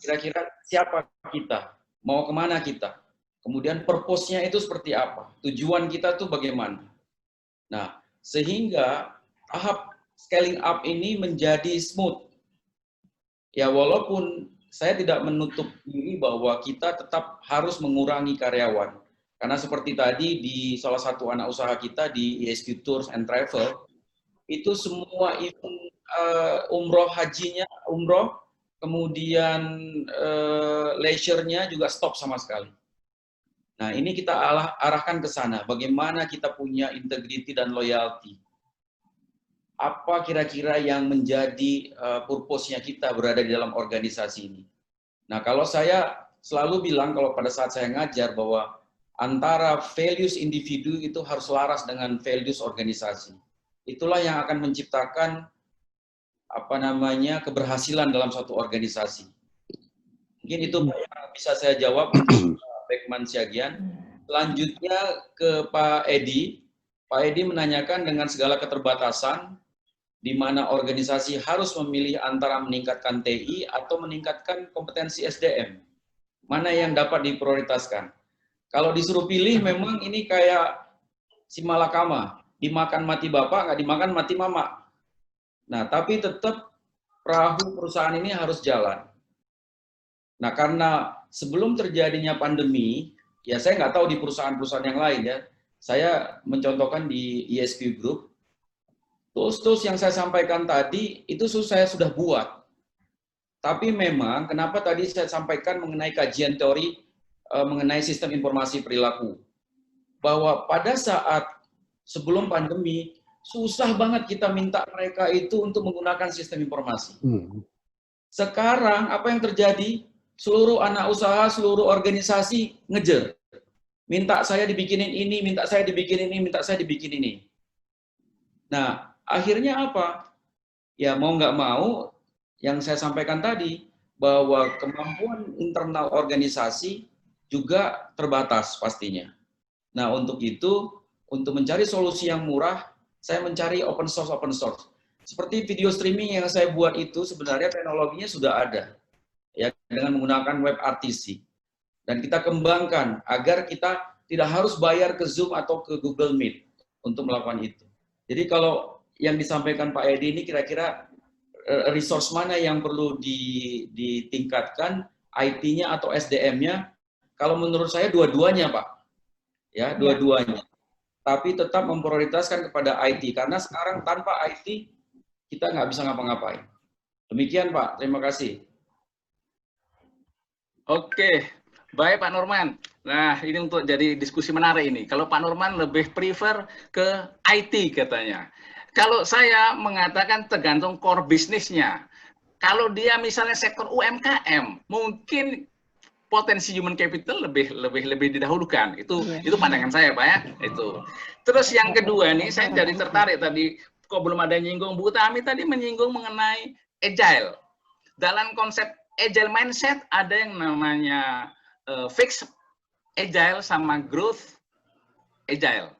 Speaker 5: kira-kira siapa kita, mau kemana kita, kemudian purpose-nya itu seperti apa, tujuan kita tuh bagaimana. Nah, sehingga tahap scaling up ini menjadi smooth. Ya, walaupun saya tidak menutup diri bahwa kita tetap harus mengurangi karyawan. Karena seperti tadi di salah satu anak usaha kita di ESQ Tours and Travel, itu semua event umroh hajinya, umroh, kemudian leisure-nya juga stop sama sekali. Nah, ini kita arahkan ke sana. Bagaimana kita punya integrity dan loyalty. Apa kira-kira yang menjadi purpose-nya kita berada di dalam organisasi ini. Nah, kalau saya selalu bilang kalau pada saat saya ngajar bahwa antara values individu itu harus selaras dengan values organisasi. Itulah yang akan menciptakan keberhasilan dalam suatu organisasi. Mungkin itu yang bisa saya jawab untuk Beckman Siagian. Selanjutnya ke Pak Edi. Pak Edi menanyakan dengan segala keterbatasan, di mana organisasi harus memilih antara meningkatkan TI atau meningkatkan kompetensi SDM. Mana yang dapat diprioritaskan? Kalau disuruh pilih, memang ini kayak si malakama, dimakan mati bapak, nggak dimakan mati mama. Nah, tapi tetap perahu perusahaan ini harus jalan. Nah, karena sebelum terjadinya pandemi, ya saya nggak tahu di perusahaan-perusahaan yang lain ya, saya mencontohkan di ESP Group, tools-tools yang saya sampaikan tadi, itu saya sudah buat. Tapi memang, kenapa tadi saya sampaikan mengenai kajian teori, mengenai sistem informasi perilaku. Bahwa pada saat sebelum pandemi, susah banget kita minta mereka itu untuk menggunakan sistem informasi. Sekarang, apa yang terjadi? Seluruh anak usaha, seluruh organisasi ngejer. Minta saya dibikinin ini, minta saya dibikinin ini, minta saya dibikin ini. Nah, akhirnya apa? Ya mau nggak mau, yang saya sampaikan tadi, bahwa kemampuan internal organisasi juga terbatas pastinya. Nah, untuk itu, untuk mencari solusi yang murah, saya mencari open source. Seperti video streaming yang saya buat itu, sebenarnya teknologinya sudah ada. Ya, dengan menggunakan WebRTC. Dan kita kembangkan agar kita tidak harus bayar ke Zoom atau ke Google Meet untuk melakukan itu. Jadi kalau yang disampaikan Pak Edi ini kira-kira resource mana yang perlu ditingkatkan, IT-nya atau SDM-nya? Kalau menurut saya dua-duanya, Pak. Ya, dua-duanya. Tapi tetap memprioritaskan kepada IT, karena sekarang tanpa IT kita nggak bisa ngapa-ngapain. Demikian, Pak. Terima kasih.
Speaker 1: Oke, baik Pak Norman. Nah, ini untuk jadi diskusi menarik ini. Kalau Pak Norman lebih prefer ke IT katanya. Kalau saya mengatakan tergantung core bisnisnya. Kalau dia misalnya sektor UMKM, mungkin potensi human capital lebih didahulukan. Itu pandangan saya, Pak ya. Itu. Terus yang kedua nih, saya jadi tertarik tadi kok belum ada nyinggung, Bu Tami tadi menyinggung mengenai agile. Dalam konsep agile mindset ada yang namanya fixed agile sama growth agile.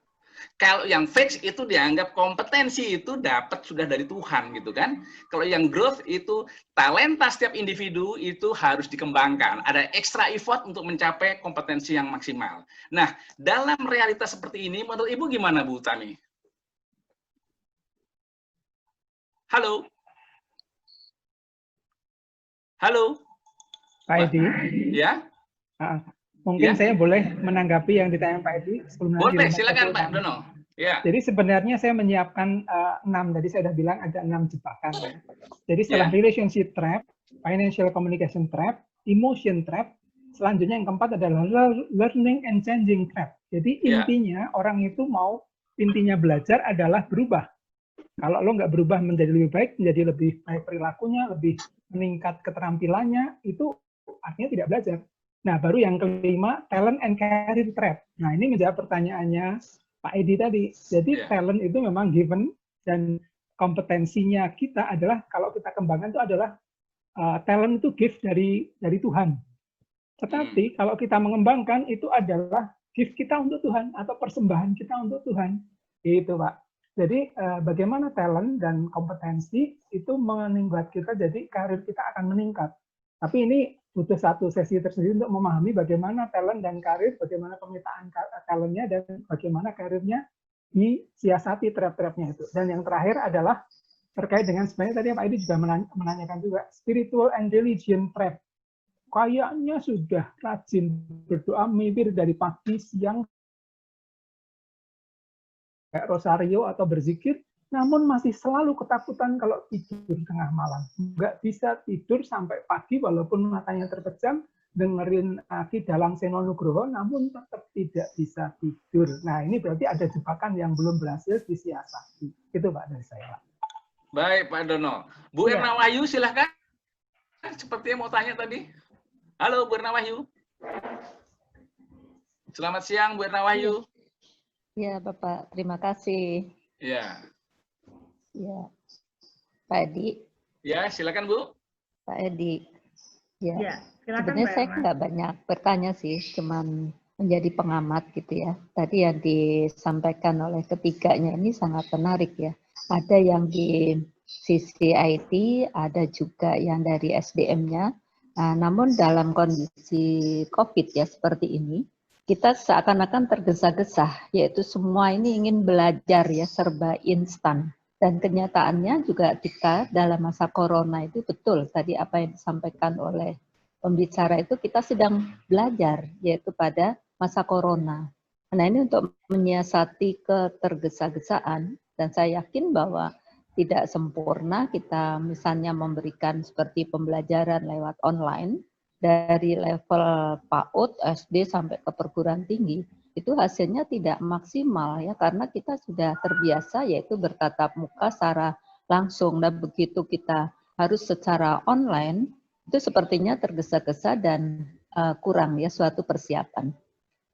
Speaker 1: Kalau yang fix itu dianggap kompetensi itu dapat sudah dari Tuhan gitu kan. Kalau yang growth itu talenta setiap individu itu harus dikembangkan. Ada extra effort untuk mencapai kompetensi yang maksimal. Nah, dalam realitas seperti ini menurut Ibu gimana Bu Tami? Halo? Halo?
Speaker 2: Pak Edi?
Speaker 1: Ya?
Speaker 2: Mungkin
Speaker 1: ya?
Speaker 2: saya boleh menanggapi yang ditanya Pak Edi sebelum
Speaker 1: boleh, silakan Pak Dono. Ya.
Speaker 2: Jadi sebenarnya saya menyiapkan 6, tadi saya sudah bilang ada 6 jebakan. Ya. Jadi setelah relationship trap, financial communication trap, emotion trap, selanjutnya yang keempat adalah learning and changing trap. Jadi intinya orang itu intinya belajar adalah berubah. Kalau lo nggak berubah menjadi lebih baik, menjadi lebih baik perilakunya, lebih meningkat keterampilannya, itu artinya tidak belajar. Nah, baru yang kelima, talent and career trap. Nah, ini menjawab pertanyaannya Pak Edi tadi. Jadi talent itu memang given, dan kompetensinya kita adalah, kalau kita kembangkan itu adalah talent itu gift dari Tuhan. Tetapi kalau kita mengembangkan itu adalah gift kita untuk Tuhan, atau persembahan kita untuk Tuhan. Gitu, Pak. Jadi bagaimana talent dan kompetensi itu membuat kita jadi karir kita akan meningkat. Tapi ini butuh satu sesi tersendiri untuk memahami bagaimana talent dan karir, bagaimana pemetaan talentnya, dan bagaimana karirnya disiasati trap-trapnya itu. Dan yang terakhir adalah terkait dengan sebenarnya tadi Pak Edi juga menanyakan juga, spiritual and religion trap. Kayaknya sudah rajin berdoa mimpi dari pagi, siang, kayak rosario atau berzikir, namun masih selalu ketakutan kalau tidur tengah malam. Nggak bisa tidur sampai pagi walaupun matanya terpejam, dengerin Ki Dalang Seno Nugroho, namun tetap tidak bisa tidur. Nah, ini berarti ada jebakan yang belum berhasil disiasati. Itu Pak dari saya.
Speaker 1: Baik Pak Dono. Bu Erna Wahyu silahkan. Sepertinya mau tanya tadi. Halo Bu Erna Wahyu. Selamat siang Bu Erna Wahyu.
Speaker 8: Ya Bapak, terima kasih.
Speaker 1: Ya.
Speaker 8: Ya, Pak Edi,
Speaker 1: Ya, silakan Bu.
Speaker 8: Pak Edi. Ya,
Speaker 3: Ya, silakan
Speaker 8: sebenarnya
Speaker 3: Mbak
Speaker 8: saya
Speaker 3: Erna.
Speaker 8: nggak banyak bertanya sih, cuman menjadi pengamat gitu ya. Tadi yang disampaikan oleh ketiganya ini sangat menarik ya. Ada yang di sisi IT, ada juga yang dari SDM-nya. Nah, namun dalam kondisi COVID ya seperti ini, kita seakan-akan tergesa-gesa, yaitu semua ini ingin belajar ya serba instan. Dan kenyataannya juga kita dalam masa corona itu betul tadi apa yang disampaikan oleh pembicara itu kita sedang belajar yaitu pada masa corona. Nah ini untuk menyiasati ketergesa-gesaan dan saya yakin bahwa tidak sempurna kita misalnya memberikan seperti pembelajaran lewat online dari level PAUD, SD sampai ke perguruan tinggi itu hasilnya tidak maksimal ya karena kita sudah terbiasa yaitu bertatap muka secara langsung dan begitu kita harus secara online itu sepertinya tergesa-gesa dan kurang ya suatu persiapan.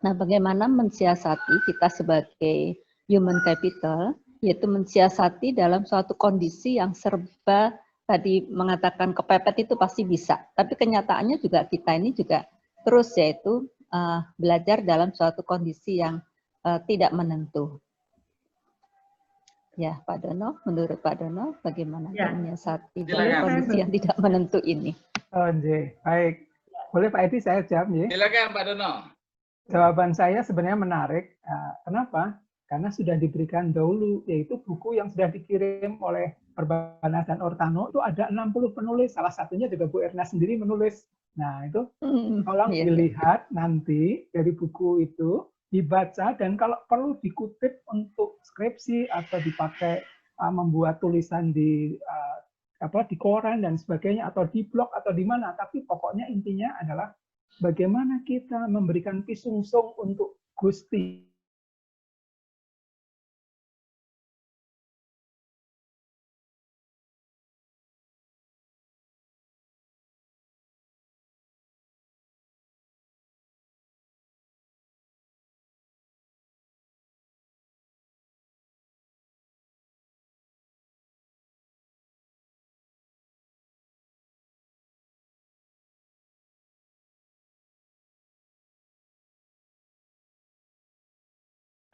Speaker 8: Nah, bagaimana mensiasati kita sebagai human capital yaitu mensiasati dalam suatu kondisi yang serba tadi mengatakan kepepet itu pasti bisa, tapi kenyataannya juga kita ini juga terus yaitu belajar dalam suatu kondisi yang tidak menentu. Ya, Pak Dono, menurut Pak Dono, bagaimana
Speaker 3: Ya.
Speaker 8: menyiasati
Speaker 1: Silakan.
Speaker 8: dalam kondisi yang tidak menentu ini?
Speaker 2: Oh, nggih. Baik. Boleh Pak Edi saya jawab ya?
Speaker 1: Silakan Pak Dono.
Speaker 2: Jawaban saya sebenarnya menarik. Kenapa? Karena sudah diberikan dahulu, yaitu buku yang sudah dikirim oleh Perbanas dan Ortano, itu ada 60 penulis, salah satunya juga Bu Erna sendiri menulis. Nah, itu tolong dilihat nanti dari buku itu, dibaca, dan kalau perlu dikutip untuk skripsi atau dipakai membuat tulisan di koran dan sebagainya, atau di blog, atau di mana. Tapi pokoknya intinya adalah bagaimana kita memberikan pisungsung untuk Gusti.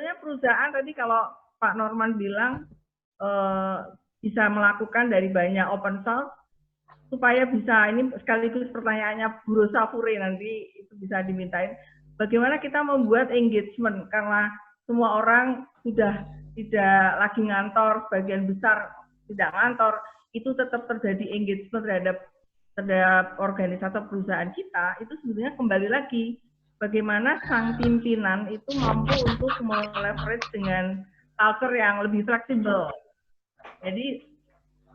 Speaker 3: Sebenarnya perusahaan tadi kalau Pak Norman bilang bisa melakukan dari banyak open source supaya bisa, ini sekaligus pertanyaannya Bu Rosa Fure nanti itu bisa dimintain, bagaimana kita membuat engagement karena semua orang sudah tidak lagi ngantor, sebagian besar tidak ngantor, itu tetap terjadi engagement terhadap organisasi perusahaan kita, itu sebenarnya kembali lagi bagaimana sang pimpinan itu mampu untuk meleverage dengan culture yang lebih fleksibel. Jadi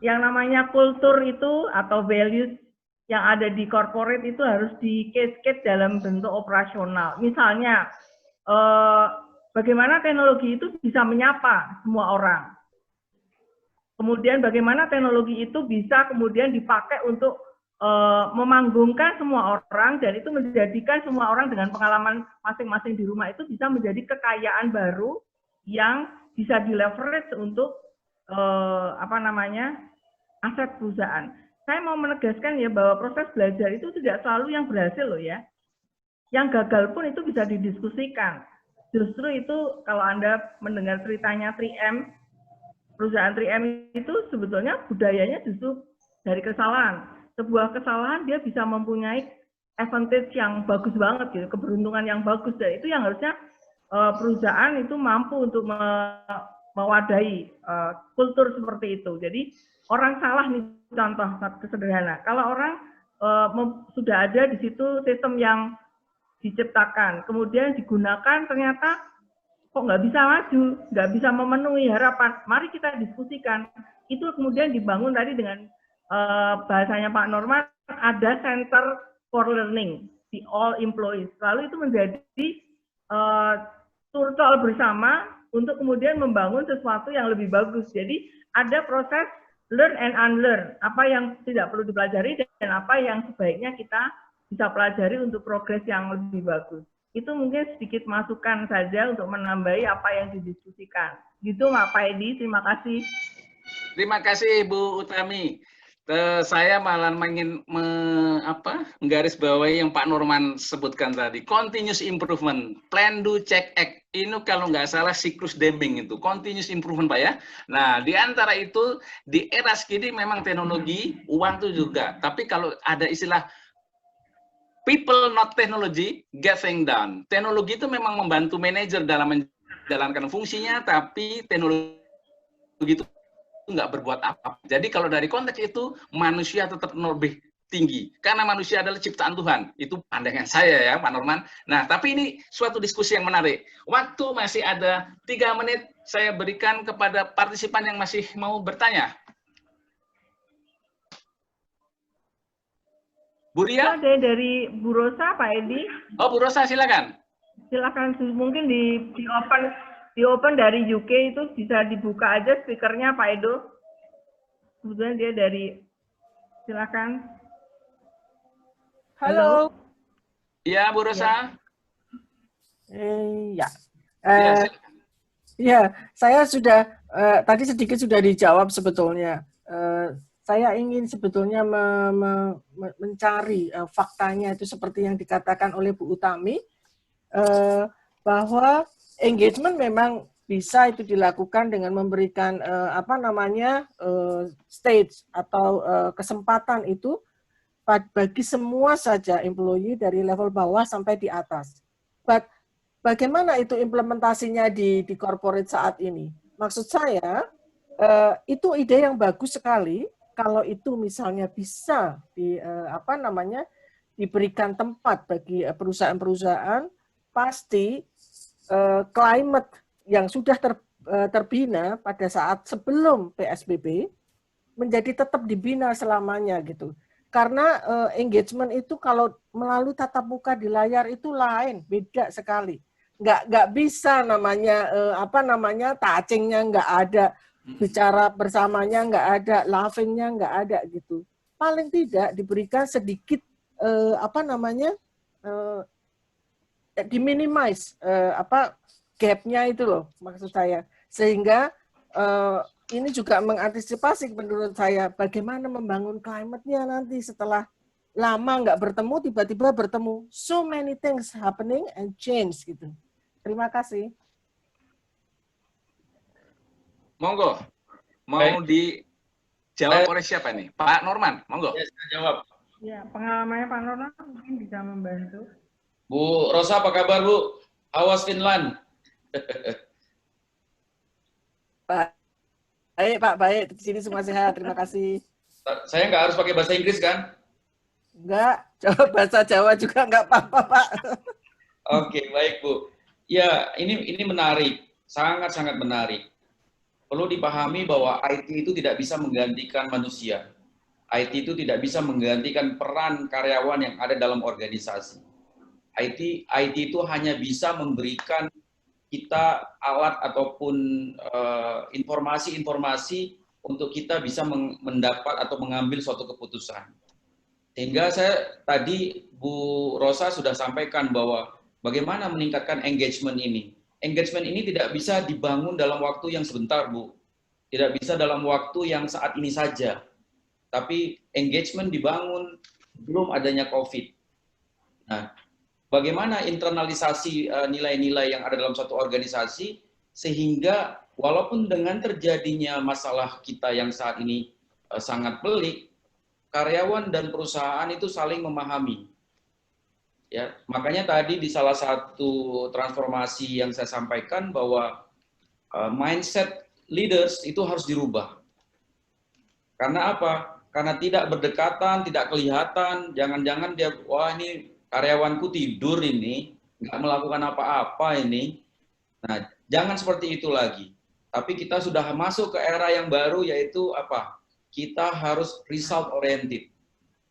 Speaker 3: yang namanya kultur itu atau values yang ada di corporate itu harus di-cascade dalam bentuk operasional. Misalnya, bagaimana teknologi itu bisa menyapa semua orang. Kemudian bagaimana teknologi itu bisa kemudian dipakai untuk memanggungkan semua orang, dan itu menjadikan semua orang dengan pengalaman masing-masing di rumah itu bisa menjadi kekayaan baru yang bisa di-leverage untuk aset perusahaan. Saya mau menegaskan ya bahwa proses belajar itu tidak selalu yang berhasil loh ya. Yang gagal pun itu bisa didiskusikan. Justru itu kalau Anda mendengar ceritanya 3M, perusahaan 3M itu sebetulnya budayanya justru dari kesalahan. Sebuah kesalahan dia bisa mempunyai advantage yang bagus banget gitu, keberuntungan yang bagus, dan itu yang harusnya perusahaan itu mampu untuk mewadahi kultur seperti itu. Jadi orang salah nih, contoh sederhana. Kalau orang sudah ada di situ sistem yang diciptakan, kemudian digunakan, ternyata kok nggak bisa maju, nggak bisa memenuhi harapan. Mari kita diskusikan. Itu kemudian dibangun tadi dengan bahasanya Pak Norman, ada center for learning di all employees. Lalu itu menjadi turtle bersama untuk kemudian membangun sesuatu yang lebih bagus. Jadi ada proses learn and unlearn, apa yang tidak perlu dipelajari dan apa yang sebaiknya kita bisa pelajari untuk progres yang lebih bagus. Itu mungkin sedikit masukan saja untuk menambahi apa yang didiskusikan. Gitu Pak Edi, terima kasih.
Speaker 1: Terima kasih Bu Utami. Saya malah ingin menggarisbawahi yang Pak Norman sebutkan tadi, continuous improvement, plan, do, check, act. Ini kalau nggak salah siklus Deming itu, continuous improvement Pak ya. Nah, di antara itu, di era segini memang teknologi, uang itu juga. Tapi kalau ada istilah people not technology, get things done. Teknologi itu memang membantu manajer dalam menjalankan fungsinya, tapi teknologi itu nggak berbuat apa. Jadi kalau dari konteks itu, manusia tetap lebih tinggi. Karena manusia adalah ciptaan Tuhan. Itu pandangan saya ya, Pak Norman. Nah, tapi ini suatu diskusi yang menarik. Waktu masih ada 3 menit, saya berikan kepada partisipan yang masih mau bertanya. Bu Ria?
Speaker 3: Ada dari Bu Rosa, Pak Edi.
Speaker 1: Oh, Bu Rosa, silakan.
Speaker 3: Silakan, mungkin di open dari UK itu bisa dibuka aja speakernya Pak Edo. Kemudian dia dari, silakan.
Speaker 9: Halo.
Speaker 1: Iya, Bu Rosa.
Speaker 9: Ya. Ya, saya sudah tadi sedikit sudah dijawab sebetulnya. Saya ingin sebetulnya mencari faktanya itu seperti yang dikatakan oleh Bu Utami, bahwa engagement memang bisa itu dilakukan dengan memberikan stage atau kesempatan itu bagi semua saja employee dari level bawah sampai di atas. But bagaimana itu implementasinya di corporate saat ini? Maksud saya itu ide yang bagus sekali kalau itu misalnya bisa diberikan tempat bagi perusahaan-perusahaan, pasti climate yang sudah terbina pada saat sebelum PSBB menjadi tetap dibina selamanya gitu. Karena engagement itu kalau melalui tatap muka di layar itu lain, beda sekali. Nggak bisa touching-nya nggak ada, bicara bersamanya nggak ada, laughing-nya nggak ada gitu. Paling tidak diberikan sedikit diminimize gap-nya itu loh maksud saya, sehingga ini juga mengantisipasi menurut saya bagaimana membangun climate-nya nanti setelah lama nggak bertemu tiba-tiba bertemu, so many things happening and change gitu. Terima kasih.
Speaker 1: Monggo, mau dijawab oleh siapa nih? Pak Norman, monggo.
Speaker 5: Ya, saya jawab.
Speaker 3: Ya, pengalamannya Pak Norman mungkin bisa membantu.
Speaker 5: Bu Rosa, apa kabar Bu? Awas Finland.
Speaker 9: Baik Pak, baik. Di sini semua sehat. Terima kasih.
Speaker 5: Saya nggak harus pakai bahasa Inggris kan?
Speaker 9: Enggak, bahasa Jawa juga nggak apa-apa Pak.
Speaker 5: Oke, baik Bu. Ya, ini menarik, sangat-sangat menarik. Perlu dipahami bahwa IT itu tidak bisa menggantikan manusia. IT itu tidak bisa menggantikan peran karyawan yang ada dalam organisasi. IT itu hanya bisa memberikan kita alat ataupun informasi-informasi untuk kita bisa mendapat atau mengambil suatu keputusan. Sehingga saya tadi Bu Rosa sudah sampaikan bahwa bagaimana meningkatkan engagement ini. Engagement ini tidak bisa dibangun dalam waktu yang sebentar, Bu. Tidak bisa dalam waktu yang saat ini saja. Tapi engagement dibangun belum adanya COVID. Nah, bagaimana internalisasi nilai-nilai yang ada dalam suatu organisasi sehingga walaupun dengan terjadinya masalah kita yang saat ini sangat pelik, karyawan dan perusahaan itu saling memahami. Ya, makanya tadi di salah satu transformasi yang saya sampaikan bahwa mindset leaders itu harus dirubah. Karena apa? Karena tidak berdekatan, tidak kelihatan, jangan-jangan dia, wah ini karyawanku tidur ini, nggak melakukan apa-apa ini. Nah, jangan seperti itu lagi. Tapi kita sudah masuk ke era yang baru, yaitu apa? Kita harus result oriented.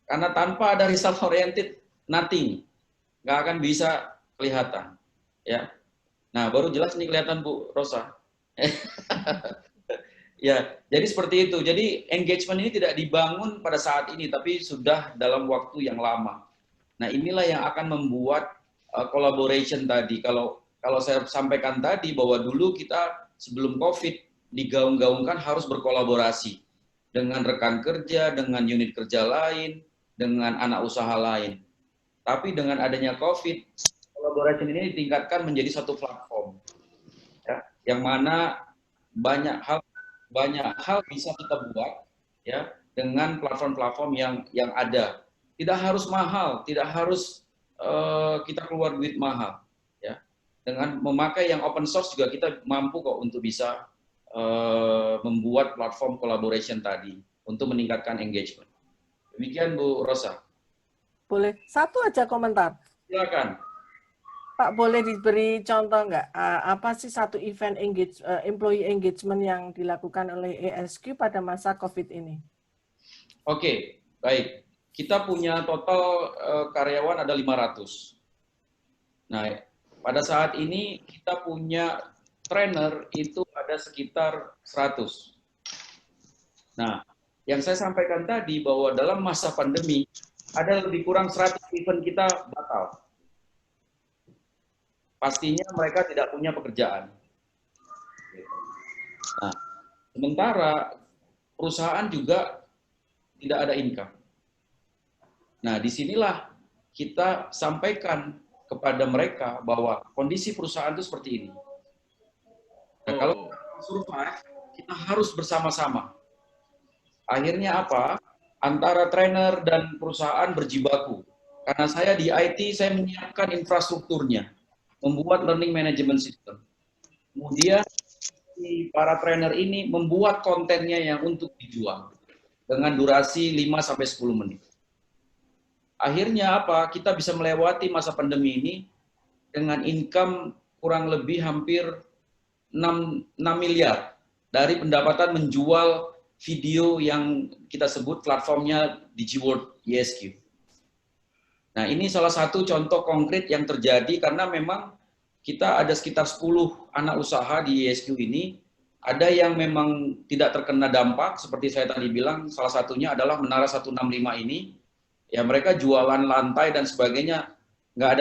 Speaker 5: Karena tanpa ada result oriented, nothing. Nggak akan bisa kelihatan. Ya. Nah, baru jelas ini kelihatan Bu Rosa. Ya, jadi seperti itu. Jadi engagement ini tidak dibangun pada saat ini, tapi sudah dalam waktu yang lama. Nah, inilah yang akan membuat collaboration tadi. Kalau saya sampaikan tadi bahwa dulu kita sebelum COVID digaung-gaungkan harus berkolaborasi. dengan rekan kerja, dengan unit kerja lain, dengan anak usaha lain. Tapi dengan adanya COVID, collaboration ini ditingkatkan menjadi satu platform, ya, yang mana banyak hal bisa kita buat, ya, dengan platform-platform yang ada. Tidak harus mahal, tidak harus kita keluar duit mahal, ya. Dengan memakai yang open source juga kita mampu kok untuk bisa membuat platform collaboration tadi untuk meningkatkan engagement. Demikian Bu Rosa.
Speaker 9: Boleh satu aja komentar.
Speaker 5: Silakan.
Speaker 9: Pak, boleh diberi contoh nggak? Apa sih satu event employee engagement yang dilakukan oleh ESQ pada masa COVID ini?
Speaker 5: Oke, baik. Kita punya total karyawan ada 500. Nah, pada saat ini kita punya trainer itu ada sekitar 100. Nah, yang saya sampaikan tadi bahwa dalam masa pandemi ada lebih kurang 100 event kita batal. Pastinya mereka tidak punya pekerjaan. Nah, sementara perusahaan juga tidak ada income. Nah, disinilah kita sampaikan kepada mereka bahwa kondisi perusahaan itu seperti ini. Nah, kalau survive, kita harus bersama-sama. Akhirnya apa? Antara trainer dan perusahaan berjibaku. Karena saya di IT, saya menyiapkan infrastrukturnya, membuat learning management system. Kemudian para trainer ini membuat kontennya yang untuk dijual dengan durasi 5-10 menit. Akhirnya apa? Kita bisa melewati masa pandemi ini dengan income kurang lebih hampir 6 miliar dari pendapatan menjual video yang kita sebut platformnya DigiWorld ESQ. Nah, ini salah satu contoh konkret yang terjadi karena memang kita ada sekitar 10 anak usaha di ESQ ini, ada yang memang tidak terkena dampak, seperti saya tadi bilang, salah satunya adalah Menara 165 ini, ya mereka jualan lantai dan sebagainya, nggak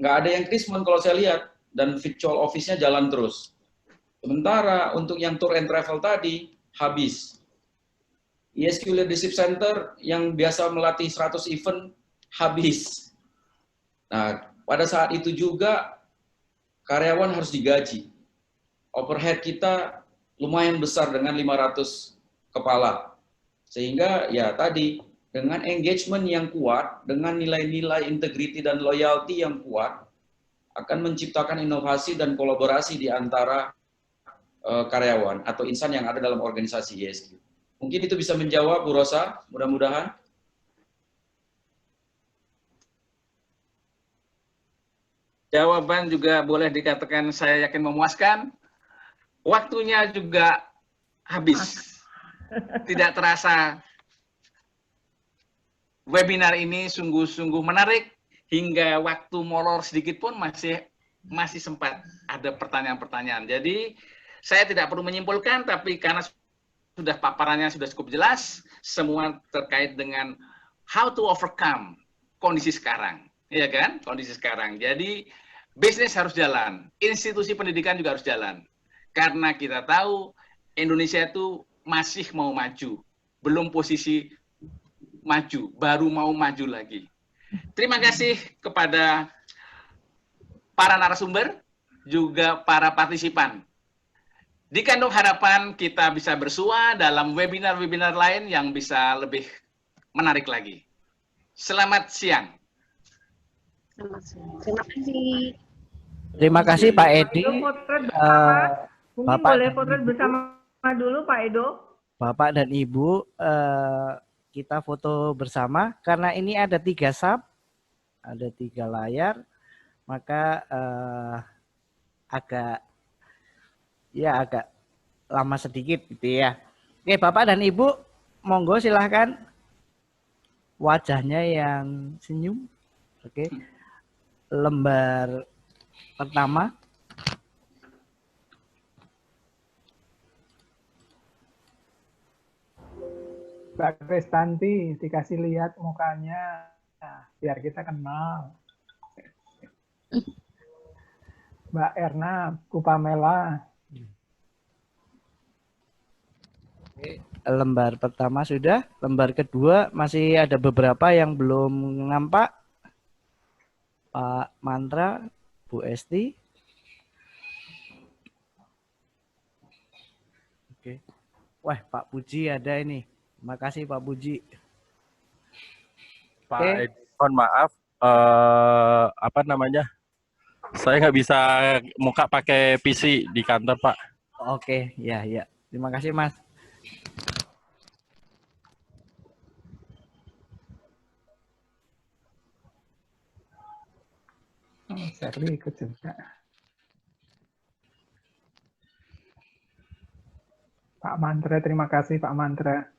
Speaker 5: ada yang krismon kalau saya lihat, dan virtual office-nya jalan terus. Sementara untuk yang tour and travel tadi, habis. ESQ Leadership Center yang biasa melatih 100 event, habis. Nah, pada saat itu juga karyawan harus digaji. Overhead kita lumayan besar dengan 500 kepala. Sehingga ya tadi, dengan engagement yang kuat, dengan nilai-nilai integrity dan loyalty yang kuat, akan menciptakan inovasi dan kolaborasi di antara karyawan atau insan yang ada dalam organisasi ESQ. Mungkin itu bisa menjawab, Bu Rosa, mudah-mudahan.
Speaker 1: Jawaban juga boleh dikatakan saya yakin memuaskan. Waktunya juga habis. Tidak terasa webinar ini sungguh-sungguh menarik. Hingga waktu molor sedikit pun masih sempat ada pertanyaan-pertanyaan. Jadi saya tidak perlu menyimpulkan, tapi karena sudah paparannya sudah cukup jelas, semua terkait dengan how to overcome kondisi sekarang. Iya kan? Kondisi sekarang. Jadi bisnis harus jalan, institusi pendidikan juga harus jalan. Karena kita tahu Indonesia itu masih mau maju, belum posisi maju, baru mau maju lagi. Terima kasih kepada para narasumber, juga para partisipan. Dikandung harapan kita bisa bersua dalam webinar-webinar lain yang bisa lebih menarik lagi. Selamat siang.
Speaker 10: Terima kasih.
Speaker 11: Terima kasih Pak Edi.
Speaker 3: Mungkin
Speaker 11: Bapak
Speaker 3: boleh potret bersama dulu Pak Edo.
Speaker 11: Bapak dan Ibu, kita foto bersama karena ini ada 3 sub, ada 3 layar, maka agak lama sedikit gitu ya. Oke, Bapak dan Ibu, monggo silahkan wajahnya yang senyum. Oke, lembar pertama.
Speaker 2: Mbak Kristanti, dikasih lihat mukanya, nah, biar kita kenal. Mbak Erna, Bu Pamela.
Speaker 11: Oke. lembar pertama sudah, lembar kedua masih ada beberapa yang belum nampak. Pak Mantra, Bu Esti. Oke. Wah, Pak Puji ada ini. Terima kasih Pak Puji.
Speaker 10: Pak
Speaker 11: Oke.
Speaker 10: Edi, mohon maaf, apa namanya? Saya nggak bisa muka pakai PC di kantor, Pak.
Speaker 11: Oke, ya, ya. Terima kasih, Mas.
Speaker 2: Oh, Shirley ikut juga. Pak Mantra, terima kasih Pak Mantra.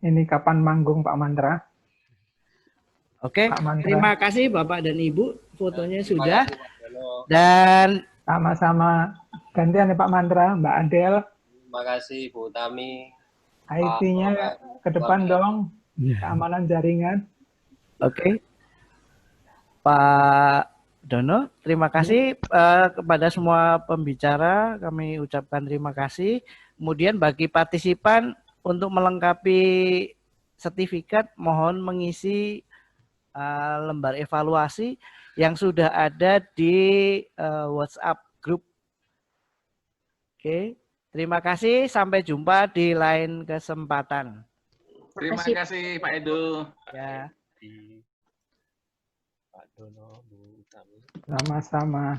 Speaker 2: Ini kapan manggung Pak Mantra?
Speaker 11: Oke,
Speaker 2: Pak Mantra.
Speaker 11: terima kasih Bapak dan Ibu. Fotonya sudah. Dan
Speaker 2: sama-sama gantian ya Pak Mantra, Mbak Adel.
Speaker 12: Terima kasih Bu Tami.
Speaker 2: IT-nya ke depan dong, keamanan jaringan.
Speaker 11: Oke. Pak Dono, terima kasih kepada semua pembicara. Kami ucapkan terima kasih. Kemudian bagi partisipan untuk melengkapi sertifikat, mohon mengisi lembar evaluasi yang sudah ada di WhatsApp grup. Oke, terima kasih. Sampai jumpa di lain kesempatan.
Speaker 1: Terima kasih Pak Edo.
Speaker 11: Ya.
Speaker 10: Pak Dono, Bu Tami.
Speaker 2: Sama-sama.